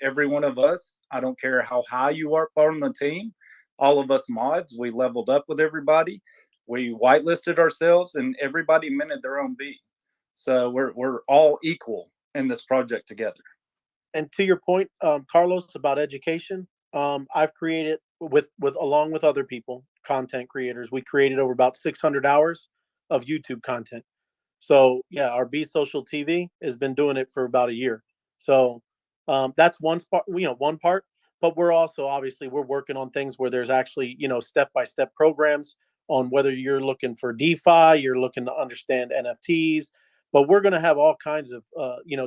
Every one of us, I don't care how high you are on the team, all of us mods, we leveled up with everybody. We whitelisted ourselves, and everybody minted their own bee. So we're all equal in this project together. And to your point, Carlos, about education, I've created with along with other people, content creators, we created over about 600 hours of YouTube content. So yeah, our BEES.social TV has been doing it for about a year. So that's one part, one part. But we're also, obviously, we're working on things where there's actually, step-by-step programs on whether you're looking for DeFi, you're looking to understand NFTs, but we're going to have all kinds of,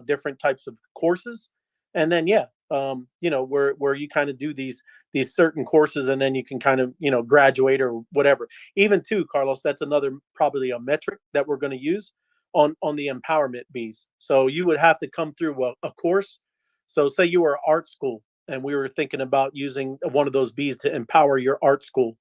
different types of courses. And then, where you kind of do these certain courses, and then you can kind of, graduate or whatever. Even too, Carlos, that's another probably a metric that we're going to use on the empowerment bees. So you would have to come through a course. So say you were art school, and we were thinking about using one of those bees to empower your art school.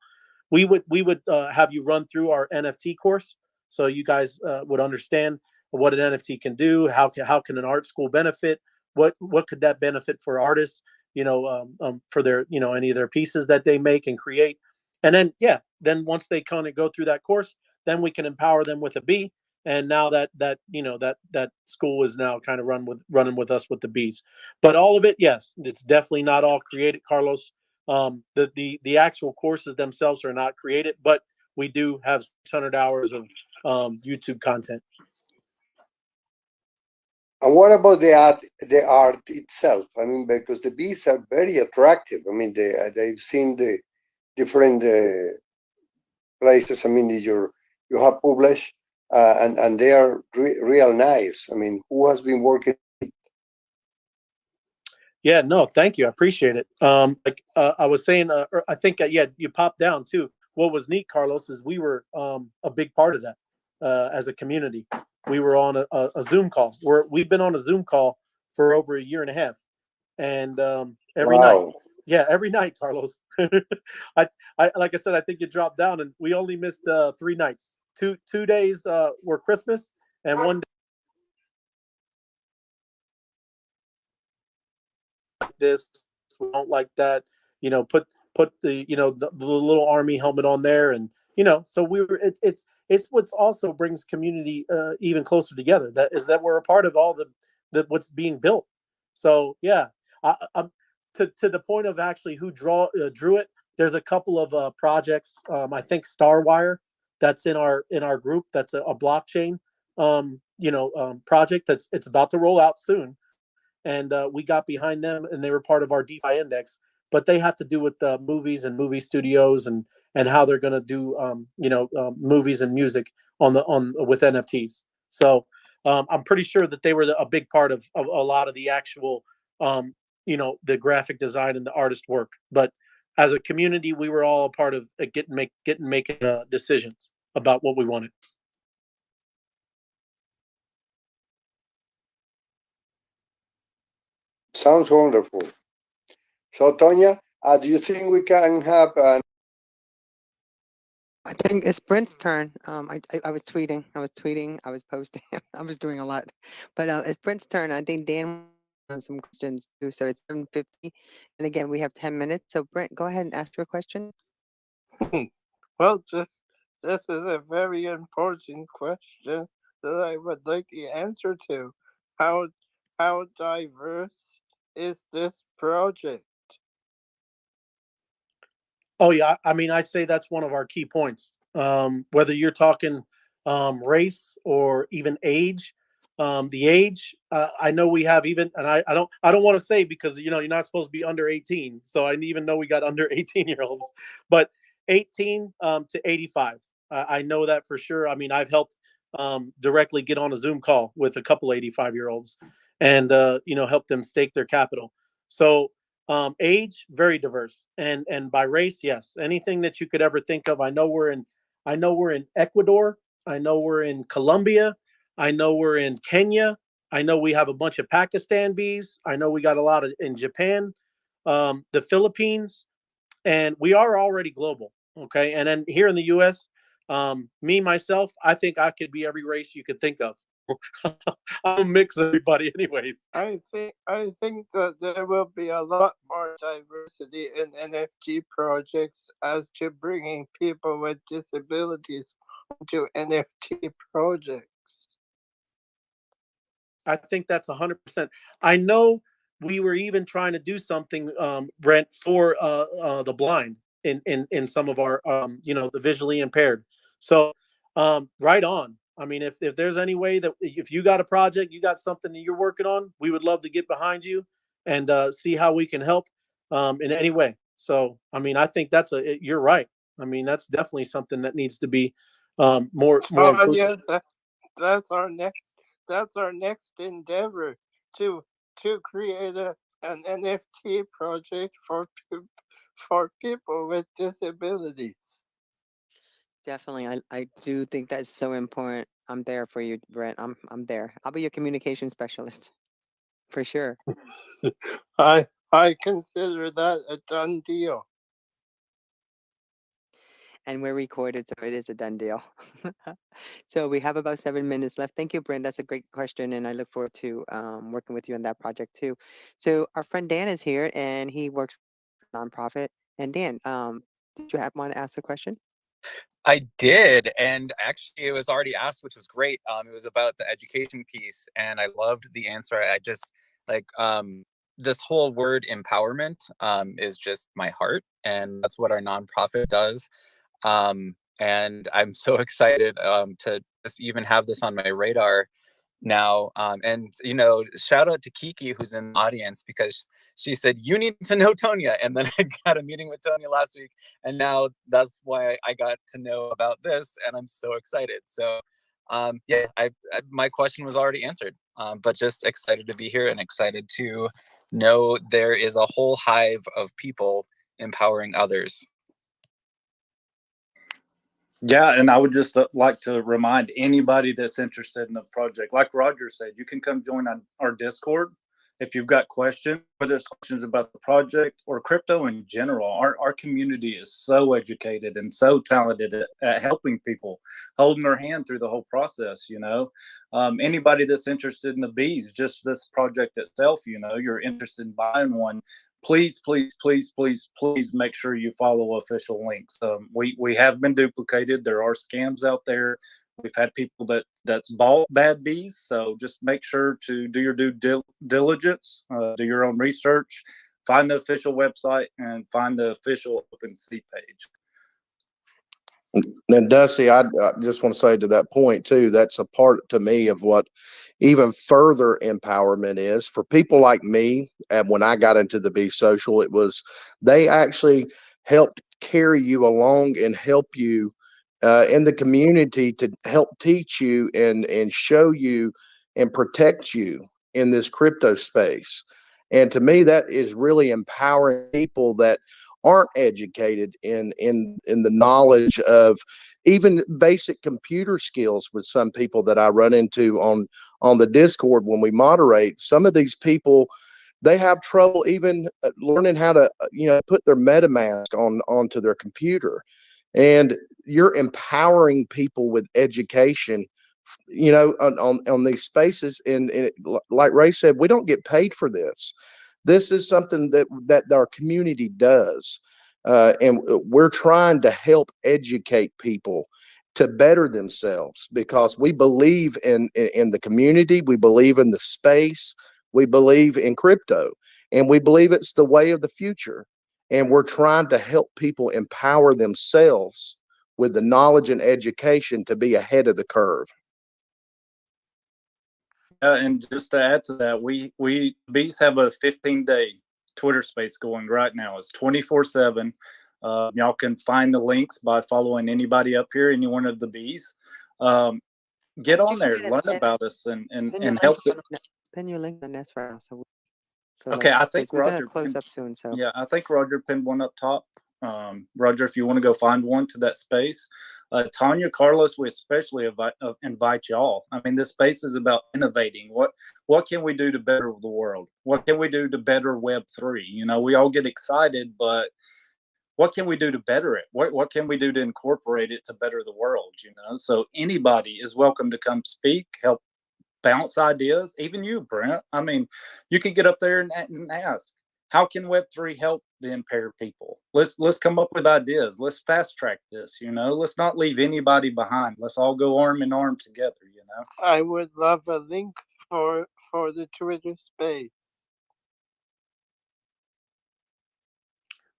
We would have you run through our NFT course, so you guys would understand what an NFT can do, how can an art school benefit, what could that benefit for artists, for their, any of their pieces that they make and create. And then once they kind of go through that course, then we can empower them with a bee. And now that school is now kind of running with us with the bees. But all of it, yes, it's definitely not all created, Carlos. The actual courses themselves are not created, but we do have 600 hours YouTube content. And what about the art itself? I mean, because the bees are very attractive. I mean, they've seen the different places. I mean, you have published, and they are real nice. I mean, who has been working? Yeah, no, thank you. I appreciate it. I was saying, I think yeah, you popped down too. What was neat, Carlos, is we were a big part of that as a community. We were on a Zoom call. We've been on a Zoom call for over a year and a half, and every night, Wow. yeah, every night, Carlos. I like I said, I think you dropped down, and we only missed 3 nights. Two days were Christmas, and one day this, we don't like that. Put the the little army helmet on there, and so we were. It's what's also brings community even closer together. That we're a part of all the what's being built. So yeah, I'm to the point of actually who drew it. There's a couple of projects. I think Starwire, that's in our group. That's a blockchain project it's about to roll out soon, and we got behind them, and they were part of our DeFi index. But they have to do with movies and movie studios, and how they're going to do movies and music on with NFTs. So I'm pretty sure that they were a big part of a lot of the actual the graphic design and the artist work. But as a community, we were all a part of making decisions about what we wanted. Sounds wonderful. So, Tonya, do you think we can have I think it's Brent's turn. I was tweeting. I was posting. I was doing a lot, but it's Brent's turn. I think Dan has some questions too. So it's 7:50, and again we have 10 minutes. So Brent, go ahead and ask your question. Well, this is a very important question that I would like the answer to. How how diverse is this project? Oh yeah, I mean, I say that's one of our key points. Whether you're talking race or even age, the age, I know we have even, and I don't want to say because you're not supposed to be under 18, so I even know we got under 18-year-olds, but 18 to 85, I know that for sure. I mean, I've helped directly get on a Zoom call with a couple 85-year-olds, and help them stake their capital. So age, very diverse, and by race, yes, anything that you could ever think of. I know we're in Ecuador. I know we're in Colombia. I know we're in Kenya. I know we have a bunch of Pakistan bees. I know we got a lot of in Japan, the Philippines, and we are already global. Okay, and then here in the U.S., me myself, I think I could be every race you could think of. I'm a mix of everybody, anyways. I think that there will be a lot more diversity in NFT projects as to bringing people with disabilities to NFT projects. I think that's 100%. I know we were even trying to do something, Brent, for the blind in some of our, the visually impaired. So, right on. I mean, if there's any way that if you got a project, you got something that you're working on, we would love to get behind you and see how we can help in any way. So, I mean, I think you're right. I mean, that's definitely something that needs to be more Oh inclusive. yeah, that's our next endeavor to create an NFT project for people with disabilities. Definitely, I do think that's so important. I'm there for you, Brent. I'm there. I'll be your communication specialist for sure. I consider that a done deal. And we're recorded, so it is a done deal. So we have about 7 minutes left. Thank you, Brent. That's a great question, and I look forward to working with you on that project too. So our friend Dan is here, and he works for a nonprofit. And Dan, did you want to ask a question? I did, and actually, it was already asked, which was great. It was about the education piece, and I loved the answer. I just like this whole word empowerment is just my heart, and that's what our nonprofit does. and I'm so excited to just even have this on my radar now. And shout out to Kiki, who's in the audience, because she said you need to know Tonya, and then I got a meeting with Tonya last week, and now that's why I got to know about this, and I'm so excited. So yeah, my question was already answered, but just excited to be here and excited to know there is a whole hive of people empowering others. Yeah, and I would just like to remind anybody that's interested in the project, like Roger said, you can come join our Discord if you've got questions, whether it's questions about the project or crypto in general. Our community is so educated and so talented at helping people, holding their hand through the whole process. Anybody that's interested in the bees, just this project itself, you're interested in buying one, please, please, please, please, please make sure you follow official links. We have been duplicated. There are scams out there. We've had people that's bought bad bees. So just make sure to do your due diligence, do your own research, find the official website, and find the official OpenSea page. And Dusty, I just want to say to that point too, that's a part to me of what even further empowerment is for people like me. And when I got into the BEES.social, it was, they actually helped carry you along and help you in the community to help teach you and show you and protect you in this crypto space. And to me, that is really empowering people that aren't educated in the knowledge of even basic computer skills. With some people that I run into on the Discord when we moderate, some of these people, they have trouble even learning how to put their MetaMask onto their computer. And you're empowering people with education on these spaces. And like Ray said, we don't get paid for this. This is something that our community does. And we're trying to help educate people to better themselves, because we believe in the community. We believe in the space. We believe in crypto, and we believe it's the way of the future. And we're trying to help people empower themselves with the knowledge and education to be ahead of the curve. And just to add to that, we Bees have a 15-day Twitter space going right now. It's 24/7. Y'all can find the links by following anybody up here, any one of the Bees. Get on there, learn about us, and help. Pin your link on this right now. Okay, I think we're gonna Roger close pinned, up soon. So yeah, I think Roger pinned one up top. Roger, if you want to go find one to that space, Tanya, Carlos, we especially invite y'all. I mean, this space is about innovating. What can we do to better the world? What can we do to better Web3? We all get excited, but what can we do to better it? What can we do to incorporate it to better the world? So anybody is welcome to come speak, help bounce ideas. Even you, Brent. I mean, you can get up there and ask, how can Web3 help the impaired people? Let's come up with ideas. Let's fast track this. Let's not leave anybody behind. Let's all go arm in arm together. I would love a link for the Twitter space.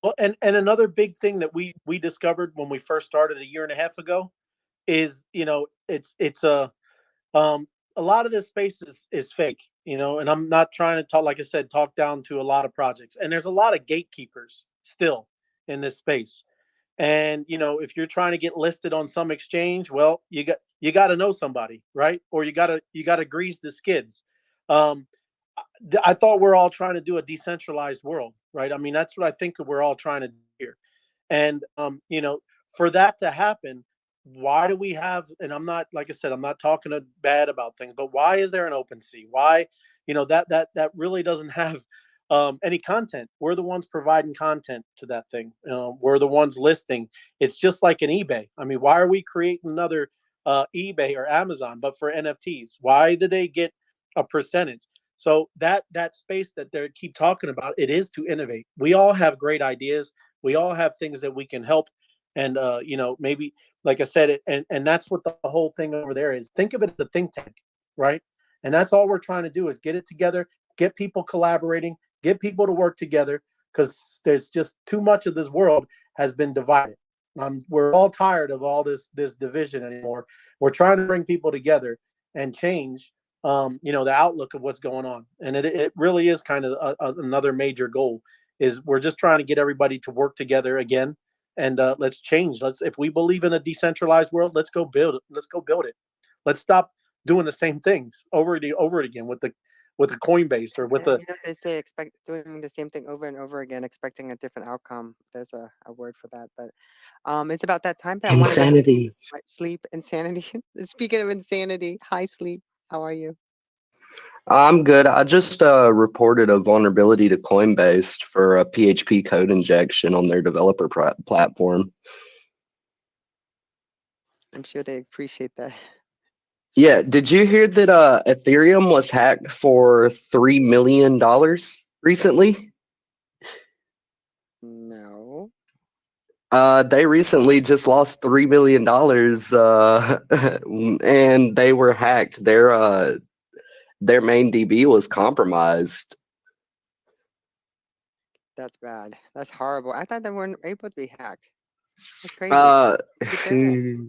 Well, and another big thing that we discovered when we first started a year and a half ago is, it's a lot of this space is fake, and I'm not trying to talk, like I said, talk down to a lot of projects. And there's a lot of gatekeepers still in this space. And, if you're trying to get listed on some exchange, well, you got to know somebody, right? Or you got to grease the skids. I thought we're all trying to do a decentralized world, right? I mean, that's what I think we're all trying to do here. And, for that to happen, why do we have, and I'm not, like I said, I'm not talking bad about things, but why is there an OpenSea? Why, that really doesn't have any content. We're the ones providing content to that thing. We're the ones listing. It's just like an eBay. I mean, why are we creating another eBay or Amazon, but for NFTs? Why do they get a percentage? So that space that they keep talking about, it is to innovate. We all have great ideas. We all have things that we can help. And, maybe, like I said, and that's what the whole thing over there is. Think of it as a think tank, right? And that's all we're trying to do is get it together, get people collaborating, get people to work together, because there's just too much of this world has been divided. We're all tired of all this division anymore. We're trying to bring people together and change, the outlook of what's going on. And it really is kind of another major goal. Is we're just trying to get everybody to work together again, and let's change. If we believe in a decentralized world, let's go build it. Let's go build it. Let's stop doing the same things over and again with the Coinbase or with the. They say expect doing the same thing over and over again, expecting a different outcome. There's a word for that, but it's about that time. But I want to go Insanity. sleep insanity. Speaking of insanity, hi Sleep. How are you? I'm good. I just reported a vulnerability to Coinbase for a PHP code injection on their developer platform. I'm sure they appreciate that. Yeah, did you hear that Ethereum was hacked for $3 million recently? No. They recently just lost $3 million, and they were hacked. Their main DB was compromised. That's bad. That's horrible. I thought they weren't able to be hacked. That's crazy. Keep their hack.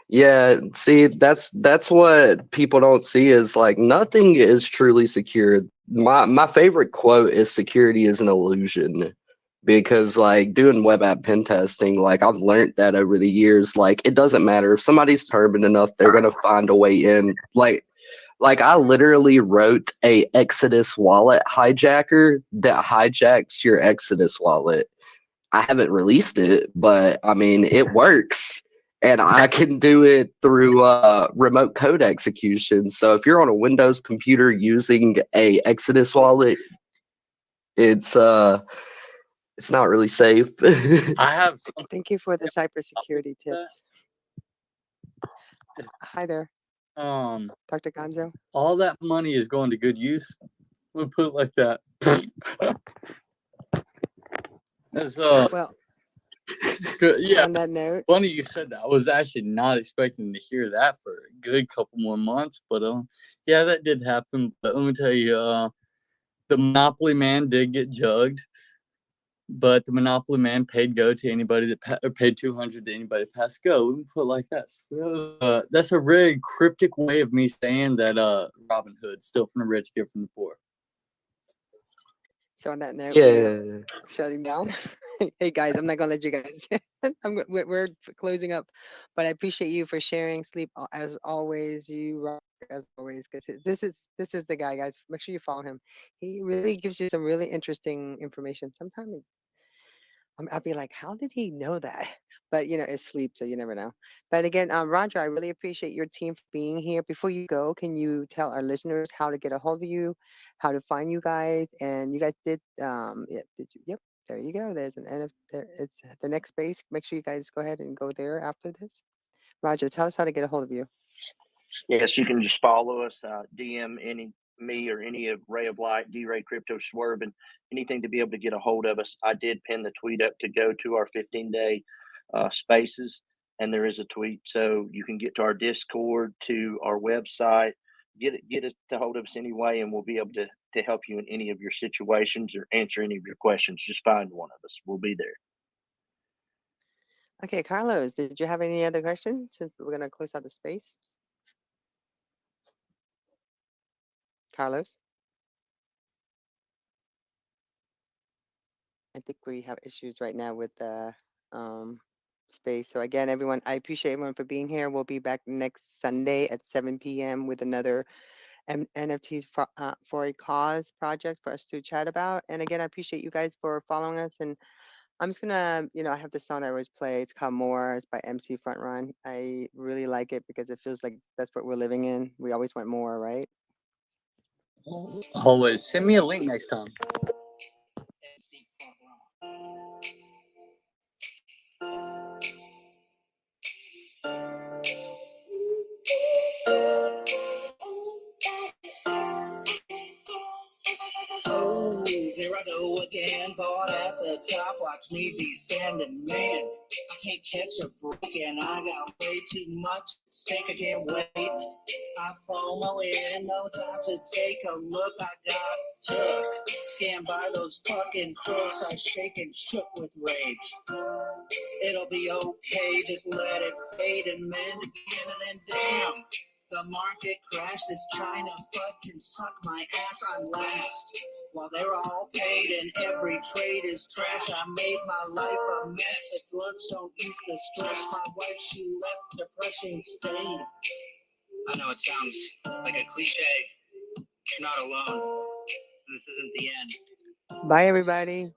Yeah, see, that's what people don't see is like nothing is truly secure. My favorite quote is security is an illusion. Because like doing web app pen testing, like I've learned that over the years, like it doesn't matter if somebody's determined enough, they're gonna find a way in. Like I literally wrote a Exodus wallet hijacker that hijacks your Exodus wallet. I haven't released it, but I mean it works. And I can do it through remote code execution. So if you're on a Windows computer using a Exodus wallet, it's not really safe. I have Thank you for the cybersecurity tips. Hi there, Dr. Gonzo. all that money is going to good use. We'll put it like that. That's Well, good. Yeah. on that note, Funny you said that. I was actually not expecting to hear that for a good couple more months, but yeah, that did happen. But let me tell you, the Monopoly man did get jugged, but the Monopoly man paid go to anybody that paid 200 to anybody that passed go. We can put it like that. So, that's a very cryptic way of me saying that Robin Hood, steal from the rich, give from the poor. so on that note, Yeah. we're shutting down. Hey guys, I'm not gonna let you guys. We're closing up, but I appreciate you for sharing. Sleep as always. You rock as always, because this is the guy, guys. Make sure you follow him. He really gives you some really interesting information. Sometimes I'll be like, how did he know that? But it's Sleep, so you never know. But again, Roger, I really appreciate your team for being here. Before you go, can you tell our listeners how to get a hold of you, how to find you guys? And you guys did, yeah, did you? Yep, there you go. There's an NF. There, it's the next space. Make sure you guys go ahead and go there after this. Roger, tell us how to get a hold of you. Yes, you can just follow us, DM me or any of Ray of Light, D-Ray Crypto Swerve, and anything to be able to get a hold of us. I did pin the tweet up to go to our 15-day spaces, and there is a tweet, so you can get to our Discord, to our website, get us to hold of us anyway, and we'll be able to help you in any of your situations or answer any of your questions. Just find one of us. We'll be there. Okay, Carlos, did you have any other questions since we're gonna close out the space? Carlos? I think we have issues right now with the space. So again, everyone, I appreciate everyone for being here. We'll be back next Sunday at 7 p.m. with another NFTs for a cause project for us to chat about. And again, I appreciate you guys for following us. And I'm just gonna, I have this song that I always play. It's called More. It's by MC Front Run. I really like it because it feels like that's what we're living in. We always want more, right? Always send me a link next time. Oh, Here I go again, bought at the top, watch me descending, man. I can't catch a break and I got way too much at stake, I can't wait. I FOMO in, no time to take a look, I got took. Scanned by those fucking crooks, I shake and shook with rage. It'll be okay, just let it fade and mend again and then damn. The market crashed, this China FUD can suck my ass, I'm last. While they're all paid and every trade is trash, I made my life a mess. The drugs don't ease the stress. My wife, she left depression stain. I know it sounds like a cliche. You're not alone. This isn't the end. Bye, everybody.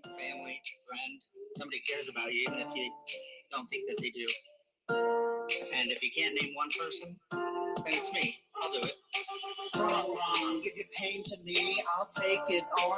Family, friend, somebody cares about you, even if you don't think that they do. And if you can't name one person, then it's me. I'll do it. Give your pain to me, I'll take it on.